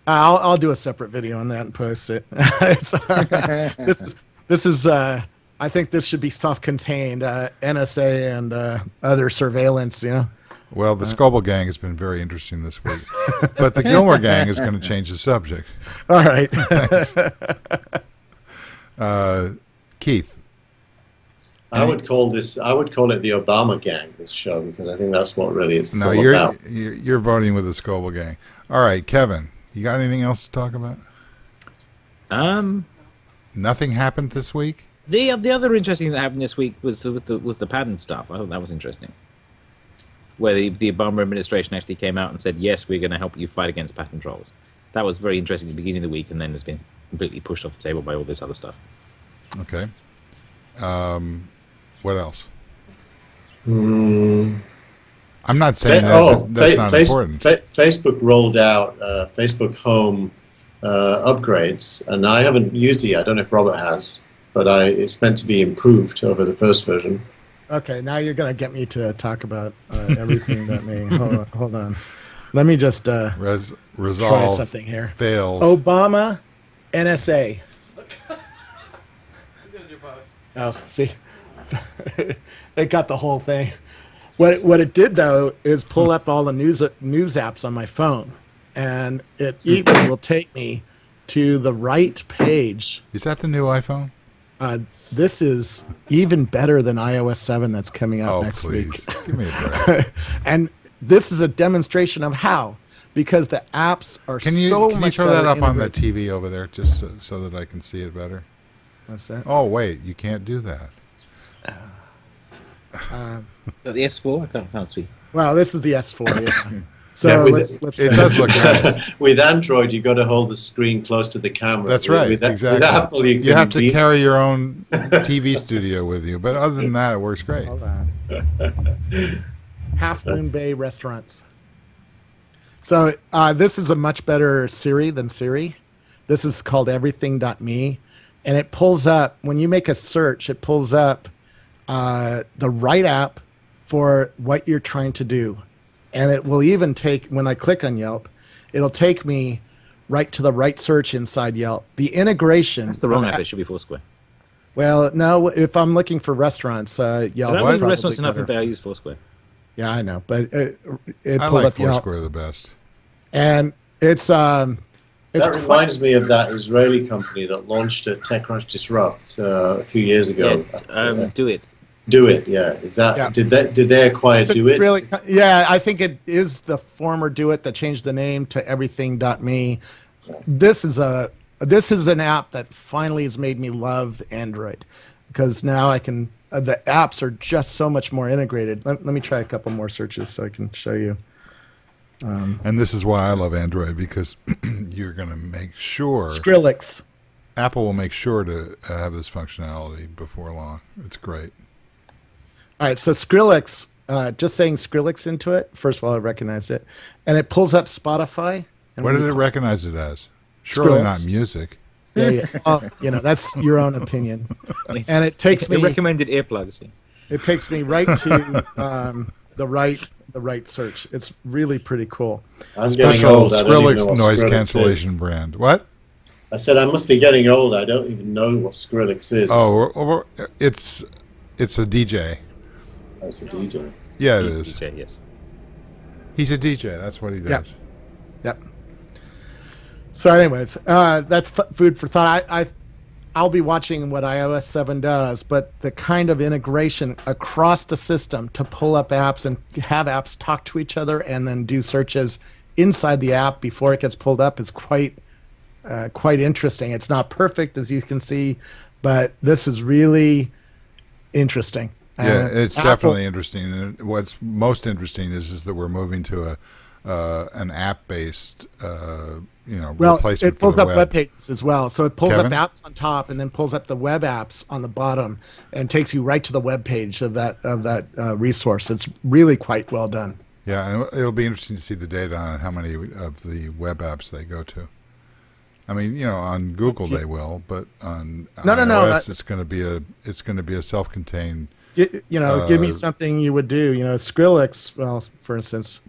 I'll do a separate video on that and post it. This is I think this should be self-contained, NSA and other surveillance. Well, the Scoble Gang has been very interesting this week, but the Gillmor Gang is going to change the subject. All right. Keith, I would call it the Obama Gang, this show, because I think that's what really it's all about. You're voting with the Scoble Gang. All right, Kevin, you got anything else to talk about? Nothing happened this week? The other interesting thing that happened this week was the patent stuff. I thought that was interesting. Where the Obama administration actually came out and said, yes, we're going to help you fight against patent trolls. That was very interesting at the beginning of the week, and then has been completely pushed off the table by all this other stuff. Okay. What else? I'm not saying that's not important. Facebook rolled out Facebook Home upgrades, and I haven't used it yet. I don't know if Robert has, but it's meant to be improved over the first version. Okay, now you're going to get me to talk about everything that may. Hold on. Let me just resolve try something here. Fails. Obama, NSA. Oh, see, it got the whole thing. What it did though is pull up all the news apps on my phone, and it even will take me to the right page. Is that the new iPhone? This is even better than iOS 7 that's coming out next week. Give me a break. And this is a demonstration of how, because the apps are Can you throw that up on the TV over there, just so that I can see it better? What's that? Oh wait, you can't do that. The S4, I can't see. Well, this is the S4. Yeah. So Yeah, let's. It does look nice. With Android, you got to hold the screen close to the camera. That's right. With Exactly. Apple, you have to carry your own TV studio with you, but other than that, it works great. Hold on. Half Moon Bay restaurants. So this is a much better Siri than Siri. This is called everything.me, and it pulls up, when you make a search, it pulls up the right app for what you're trying to do. And it will even take, when I click on Yelp, it'll take me right to the right search inside Yelp. The integration. That's the wrong app. It should be Foursquare. Well, no, if I'm looking for restaurants, Yelp. I don't think restaurants enough, but I use Foursquare. Yeah, I know, but it I pulled like up Yelp. Foursquare the best. And it's that reminds me of that Israeli company that launched at TechCrunch Disrupt a few years ago. Yeah, Do It. Do It, yeah. Is that did they acquire Do It? Really, yeah, I think it is the former Do It that changed the name to everything.me. This is an app that finally has made me love Android, because now I can the apps are just so much more integrated. Let me try a couple more searches so I can show you. And this is why I love Android, because you're going to make sure Skrillex. Apple will make sure to have this functionality before long. It's great. All right, so Skrillex, just saying Skrillex into it, first of all, I recognized it. And it pulls up Spotify. And What did it recognize it as? Surely Skrillex. not music. Yeah. Oh, that's your own opinion. And it takes me. It recommended earplugs. It takes me right to the right search. It's really pretty cool. I'm getting Special old. I don't even know Skrillex what noise Skrillex cancellation is. brand. What? I said I must be getting old. I don't even know what Skrillex is. Oh, it's a DJ. That's a DJ. Yeah, it He's a is. DJ, yes. He's a DJ. That's what he does. Yep. So, anyways, that's food for thought. I'll be watching what iOS 7 does, but the kind of integration across the system to pull up apps and have apps talk to each other and then do searches inside the app before it gets pulled up is quite interesting. It's not perfect, as you can see, but this is really interesting. Yeah, it's Apple, definitely interesting. And what's most interesting is that we're moving to an app-based, replacement it pulls for up the web pages as well. So it pulls Kevin? up apps on top and then pulls up the web apps on the bottom and takes you right to the web page of that resource. It's really quite well done. Yeah, and it'll be interesting to see the data on how many of the web apps they go to. I mean, on Google they will, but on iOS it's going to be a self-contained. Give me something you would do. Skrillex. Well, for instance,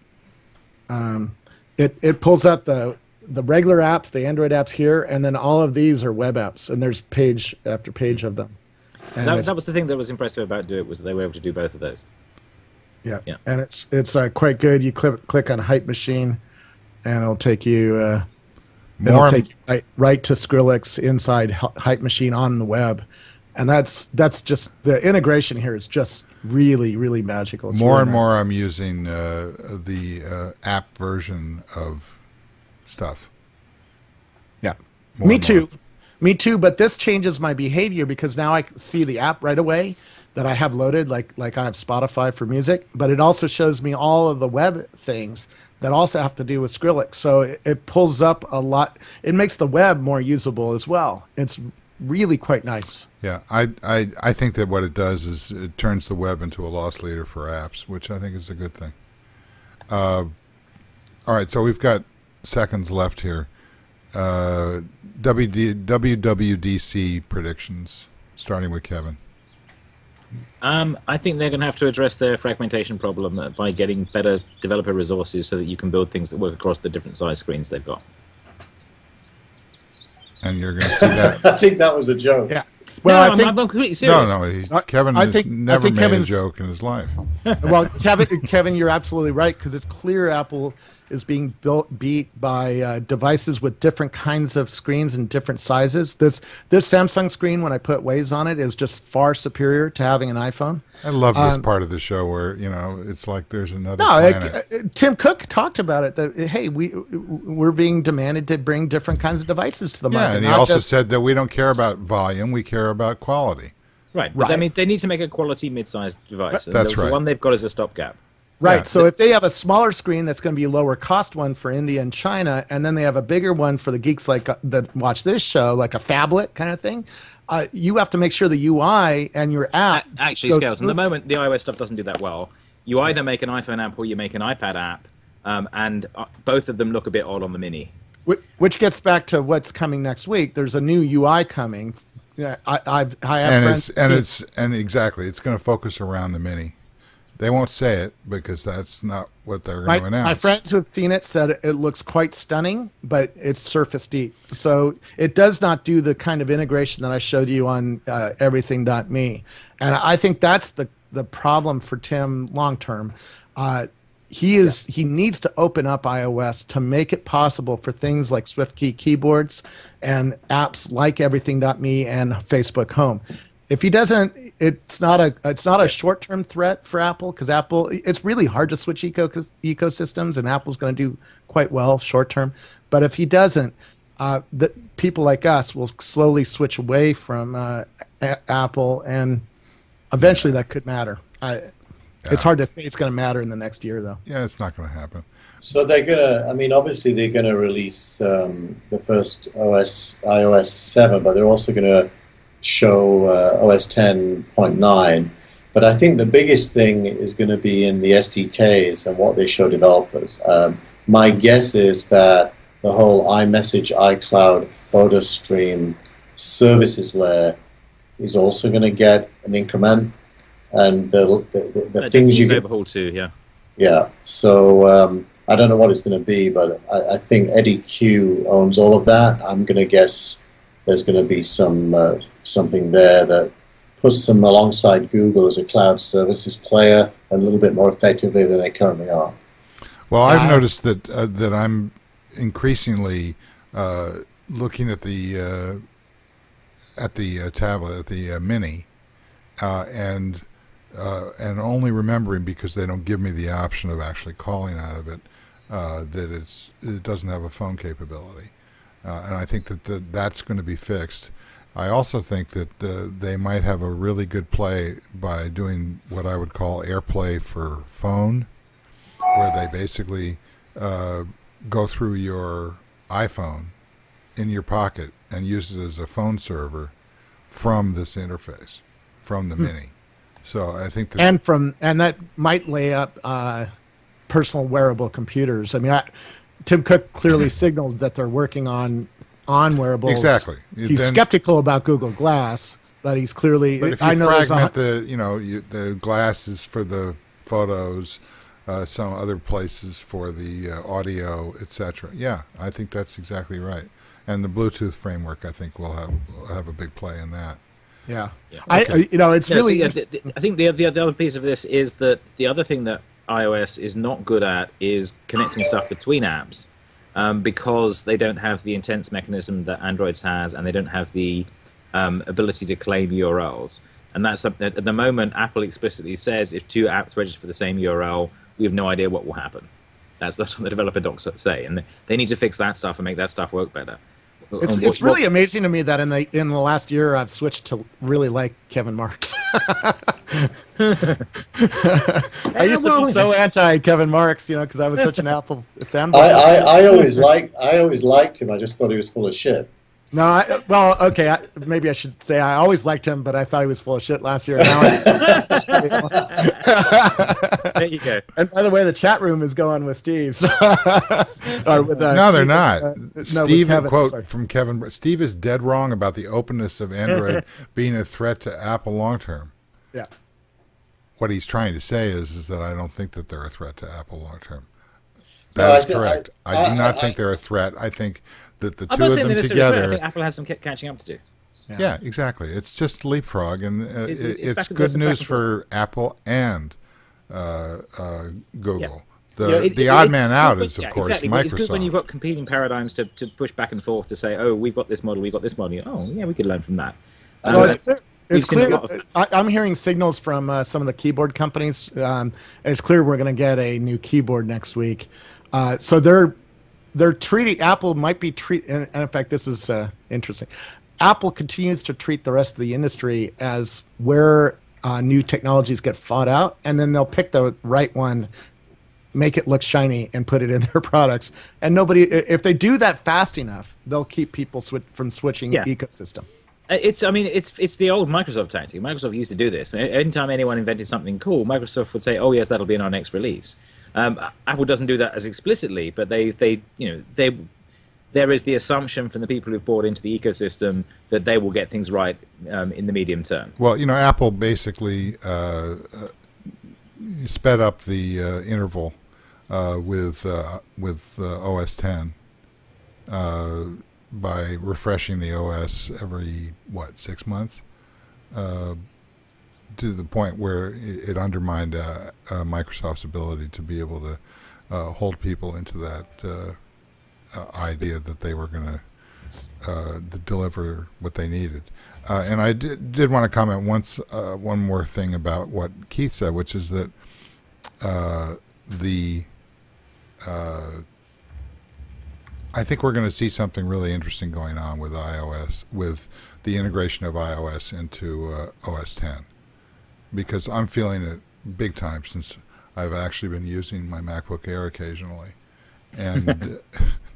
it pulls up the regular apps, the Android apps here, and then all of these are web apps, and there's page after page of them. And That was the thing that was impressive about Do It, was that they were able to do both of those. Yeah. Yeah. And it's quite good. You click on Hype Machine, and it'll take you right to Skrillex inside Hype Machine on the web. And that's just the integration here is just really, really magical. It's More really and more nice. I'm using the app version of stuff. Yeah. More Me and too. more. Me too, but this changes my behavior because now I see the app right away that I have loaded, like I have Spotify for music, but it also shows me all of the web things that also have to do with Skrillex. So it pulls up a lot. It makes the web more usable as well. It's really quite nice. Yeah, I think that what it does is it turns the web into a loss leader for apps, which I think is a good thing. All right, so we've got seconds left here. WWDC predictions, starting with Kevin. I think they're going to have to address their fragmentation problem by getting better developer resources so that you can build things that work across the different size screens they've got. And you're going to see that. I think that was a joke. Yeah. Well, no, I'm completely serious. Kevin has never made a joke in his life. Well, Kevin, you're absolutely right, because it's clear Apple is being beat by devices with different kinds of screens and different sizes. This Samsung screen, when I put Waze on it, is just far superior to having an iPhone. I love this part of the show where it's like there's another planet. Tim Cook talked about it. That hey, we're being demanded to bring different kinds of devices to the market. Yeah, and he also said that we don't care about volume; we care about quality. Right. But, I mean, they need to make a quality mid-sized device. And That's right. The one they've got is a stopgap. Right. Yeah. So if they have a smaller screen, that's going to be a lower cost one for India and China, and then they have a bigger one for the geeks that watch this show, like a phablet kind of thing. You have to make sure the UI and your app actually scales. And the moment the iOS stuff doesn't do that well, you either make an iPhone app or you make an iPad app, and both of them look a bit odd on the Mini. Which gets back to what's coming next week. There's a new UI coming. Yeah, I have friends. Exactly, it's going to focus around the Mini. They won't say it because that's not what they're going to announce. My friends who have seen it said it looks quite stunning, but it's surface deep. So it does not do the kind of integration that I showed you on everything.me. And I think that's the problem for Tim long term. He needs to open up iOS to make it possible for things like SwiftKey keyboards and apps like everything.me and Facebook Home. If he doesn't, it's not a short-term threat for Apple, because Apple, it's really hard to switch ecosystems, and Apple's going to do quite well short-term. But if he doesn't, people like us will slowly switch away from Apple, and eventually that could matter. It's hard to say it's going to matter in the next year, though. Yeah, it's not going to happen. So they're going to, obviously they're going to release the first iOS 7, but they're also going to show OS 10.9, but I think the biggest thing is going to be in the SDKs and what they show developers. My guess is that the whole iMessage, iCloud, photo stream services layer is also going to get an increment, and the things you get overhaul too. Yeah. So I don't know what it's going to be, but I think Eddie Q owns all of that. I'm going to guess there's going to be something there that puts them alongside Google as a cloud services player a little bit more effectively than they currently are. Well, I've noticed that I'm increasingly looking at the tablet, at the Mini, and only remembering, because they don't give me the option of actually calling out of it, that it doesn't have a phone capability. And I think that's going to be fixed. I also think that they might have a really good play by doing what I would call AirPlay for phone, where they basically go through your iPhone in your pocket and use it as a phone server from this interface, from the Mini. So I think that... And that might lay up personal wearable computers. I mean, Tim Cook clearly signaled that they're working on wearables. Exactly. He's skeptical about Google Glass, but he's clearly... But if you fragment the glass is for the photos, some other places for the audio, etc. Yeah, I think that's exactly right. And the Bluetooth framework, I think, will have a big play in that. Yeah. Okay. It's really... I think the other piece of this is that the other thing that iOS is not good at is connecting stuff between apps, because they don't have the intense mechanism that Android has, and they don't have the ability to claim URLs. And that's something that at the moment Apple explicitly says if two apps register for the same URL, we have no idea what will happen. That's what the developer docs say, and they need to fix that stuff and make that stuff work better. It's really amazing to me that in the last year I've switched to really like Kevin Marks. I used to be so anti Kevin Marks, because I was such an Apple fanboy. I always liked him. I just thought he was full of shit. No, maybe I should say I always liked him, but I thought he was full of shit last year. Now There you go. And by the way, the chat room is going with Steve. So or with, No, they're not. no, Steve, with Kevin, quote sorry. from Kevin, Steve is dead wrong about the openness of Android being a threat to Apple long term. Yeah. What he's trying to say is that I don't think that they're a threat to Apple long term. No, That is I- correct. I- I do not I- think they're a threat. I think that the I'm two not of saying them they're necessarily a threat. I together. think Apple has some catching up to do. Yeah, exactly. It's just leapfrog, and It's it's back and good forth, news back and for Apple and Google. Yeah. The odd man it's out good is, of when- course, exactly. Microsoft. It's good when you've got competing paradigms to push back and forth to say, oh, we've got this model, we've got this model. Oh, yeah, we could learn from that. Well, it's clear. we've It's seen a clear. lot of- I'm hearing signals from some of the keyboard companies. And it's clear we're going to get a new keyboard next week. So they're treating Apple might be treat. And in fact, this is interesting. Apple continues to treat the rest of the industry as where new technologies get fought out, and then they'll pick the right one, make it look shiny, and put it in their products. And nobody, if they do that fast enough, they'll keep people from switching Yeah. ecosystem. It's the old Microsoft tactic. Microsoft used to do this. Anytime anyone invented something cool, Microsoft would say, "Oh yes, that'll be in our next release." Apple doesn't do that as explicitly, but there is the assumption from the people who've bought into the ecosystem that they will get things right in the medium term. Well, Apple basically sped up the interval with OS 10 by refreshing the OS every 6 months, to the point where it undermined Microsoft's ability to be able to hold people into that idea that they were going to deliver what they needed. And I did want to comment one more thing about what Keith said, which is that I think we're going to see something really interesting going on with iOS, with the integration of iOS into OS 10, because I'm feeling it big time since I've actually been using my MacBook Air occasionally. And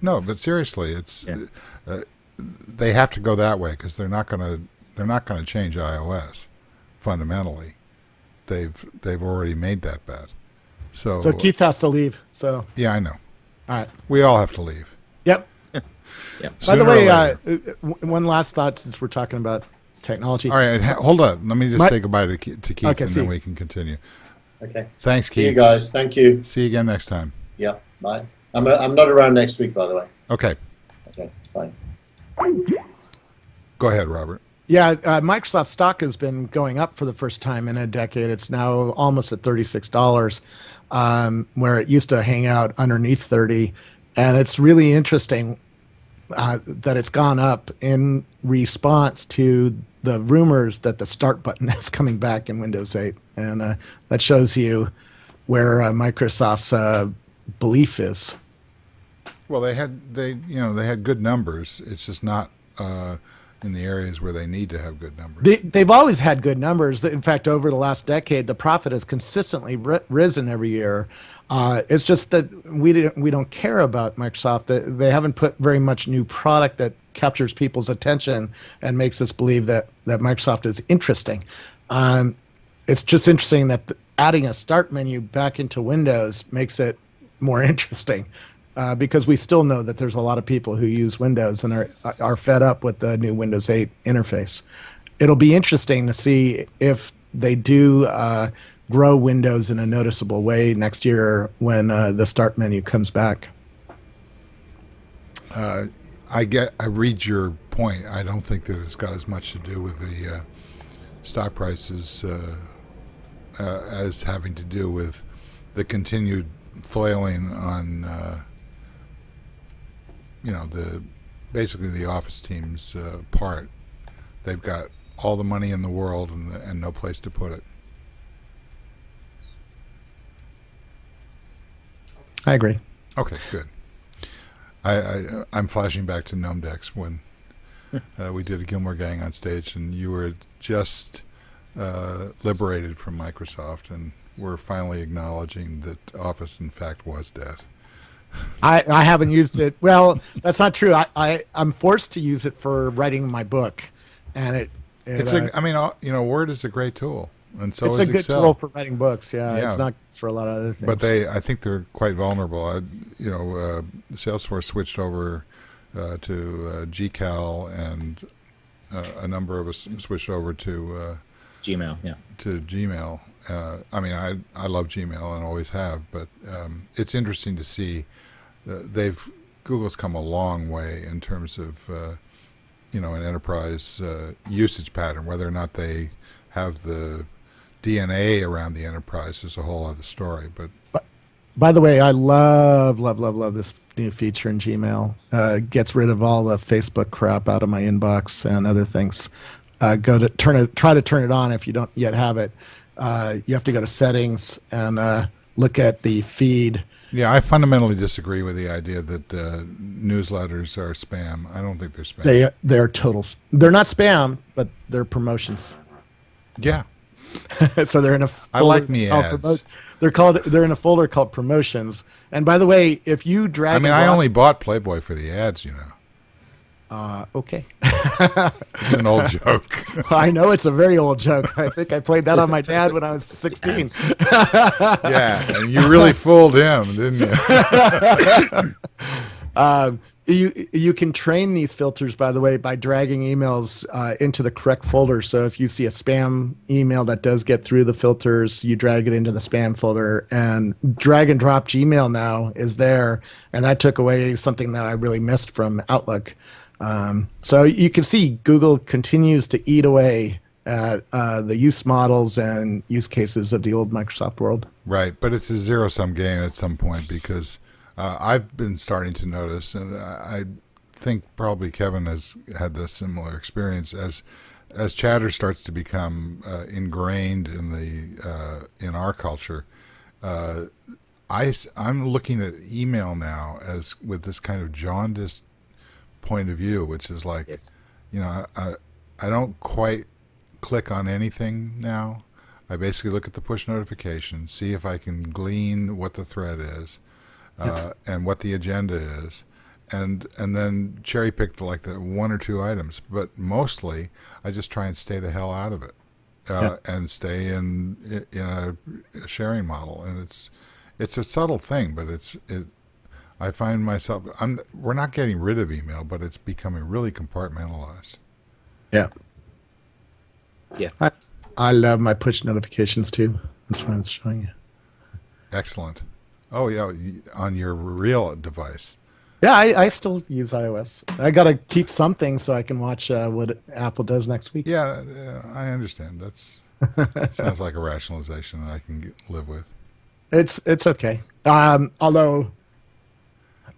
no, but seriously, it's they have to go that way because they're not going to change iOS fundamentally. They've already made that bet. So Keith has to leave. So yeah, I know. all right. We all have to leave. Yep. Yeah. By the Sooner or way, later. one last thought since we're talking about technology. All right, hold on. Let me just say goodbye to Keith, Okay, and see then you. we can continue. Okay. Thanks, See you Keith. guys. Thank you. See you again next time. Yeah. Bye. I'm not around next week, by the way. Okay, Okay. Bye. go ahead, Robert. Yeah, Microsoft stock has been going up for the first time in a decade. It's now almost at $36, where it used to hang out underneath 30. And it's really interesting that it's gone up in response to the rumors that the start button is coming back in Windows 8. And that shows you where Microsoft's belief is. Well, they had good numbers. It's just not in the areas where they need to have good numbers. They've always had good numbers. In fact, over the last decade, the profit has consistently risen every year. It's just that we don't care about Microsoft. They haven't put very much new product that captures people's attention and makes us believe that Microsoft is interesting. It's just interesting that adding a start menu back into Windows makes it more interesting. Because we still know that there's a lot of people who use Windows and are fed up with the new Windows 8 interface. It'll be interesting to see if they do grow Windows in a noticeable way next year when the start menu comes back. I read your point. I don't think that it's got as much to do with the stock prices as having to do with the continued flailing on basically the Office team's part. They've got all the money in the world and no place to put it. I agree. Okay, good. I'm flashing back to Gnome Decks when we did a Gillmor Gang on stage, and you were just liberated from Microsoft, and we're finally acknowledging that Office, in fact, was dead. I haven't used it. Well, that's not true. I'm forced to use it for writing my book, and Word Word is a great tool. and so it's is a good Excel. tool for writing books. Yeah, Yeah. it's not for a lot of other things. But I think they're quite vulnerable. Salesforce switched over to GCal, and a number of us switched over to Gmail, yeah. to Gmail. I mean, I love Gmail and always have, but it's interesting to see Google's come a long way in terms of an enterprise usage pattern. Whether or not they have the DNA around the enterprise is a whole other story. But by the way, I love this new feature in Gmail. Gets rid of all the Facebook crap out of my inbox and other things. Try to turn it on if you don't yet have it. You have to go to settings and look at the feed. yeah, I fundamentally disagree with the idea that newsletters are spam. I don't think they're spam. They're totals. They're not spam, but they're promotions. Yeah, So they're in a folder I like me called ads. They're in a folder called promotions. And by the way, if you drag I mean, and I drop- only bought Playboy for the ads. okay. It's an old joke. I know it's a very old joke. I think I played that on my dad when I was 16. Yeah, and you really fooled him, didn't you? You can train these filters, by the way, by dragging emails into the correct folder. So if you see a spam email that does get through the filters, you drag it into the spam folder. And drag and drop Gmail now is there, and that took away something that I really missed from Outlook. So you can see Google continues to eat away at the use models and use cases of the old Microsoft world. Right, but it's a zero-sum game at some point, because I've been starting to notice, and I think probably Kevin has had this similar experience, as chatter starts to become ingrained in our culture. I'm looking at email now as with this kind of jaundiced point of view, which is like, Yes. I don't quite click on anything now. I basically look at the push notification, see if I can glean what the thread is, and what the agenda is, and then cherry pick the one or two items. But mostly, I just try and stay the hell out of it, and stay in a sharing model. And it's a subtle thing, but I find myself we're not getting rid of email, but it's becoming really compartmentalized. Yeah. Yeah. I love my push notifications too. That's what I was showing you. Excellent. Oh yeah, on your real device. Yeah, I still use iOS. I got to keep something so I can watch what Apple does next week. Yeah, I understand. That's sounds like a rationalization that I can live with. It's okay. Although,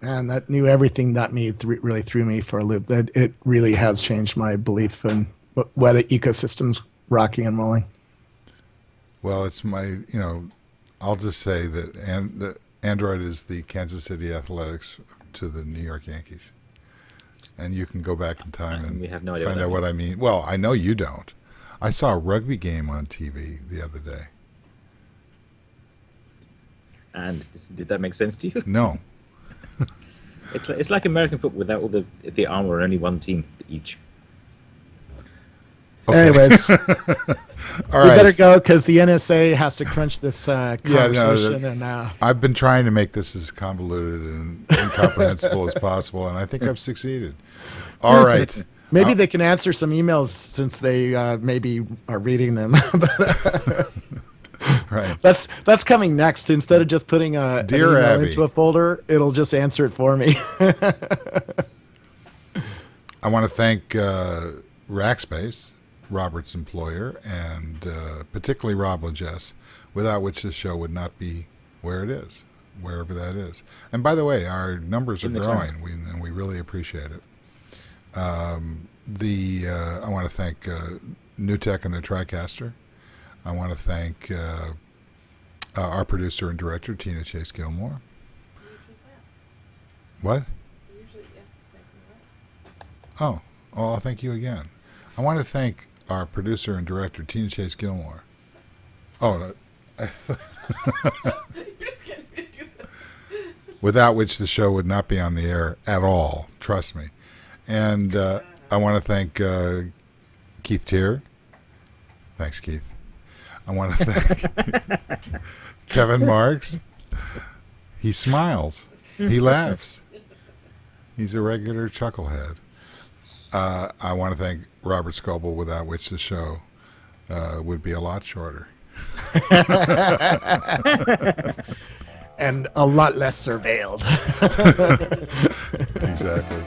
man, that new everything.me really threw me for a loop. That it really has changed my belief in what the ecosystem's rocking and rolling. Well, it's I'll just say that the Android is the Kansas City Athletics to the New York Yankees. And you can go back in time and we have no idea find what that out what I mean. Well, I know you don't. I saw a rugby game on TV the other day. And did that make sense to you? No. It's like American football without all the armor and only one team each. Okay. Anyways, All we right. better go because the NSA has to crunch this no, conversation. I've been trying to make this as convoluted and incomprehensible as possible, and I think I've succeeded. All right. Maybe they can answer some emails since they maybe are reading them. Right. That's coming next. Instead of just putting an Dear email Abby. into a folder, it'll just answer it for me. I want to thank Rackspace, Robert's employer, and particularly Rob Legess, without which this show would not be where it is, wherever that is. And by the way, our numbers are In the growing, and we really appreciate it. I want to thank Newtek and their TriCaster. I want to thank our producer and director, Tina Chase Gillmor. What? Oh, well, thank you again. I want to thank our producer and director, Tina Chase Gillmor. Oh, without which the show would not be on the air at all, trust me. And I want to thank Keith Teare. Thanks, Keith. I want to thank Kevin Marks. He smiles. He laughs. He's a regular chucklehead. I want to thank Robert Scoble, without which the show would be a lot shorter. And a lot less surveilled. Exactly.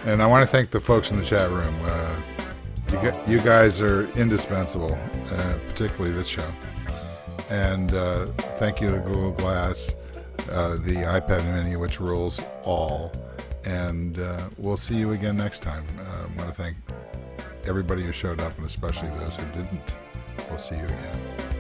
And I want to thank the folks in the chat room. You guys are indispensable, particularly this show. And thank you to Google Glass, the iPad Mini, which rules all. And we'll see you again next time. I want to thank everybody who showed up, and especially those who didn't. We'll see you again.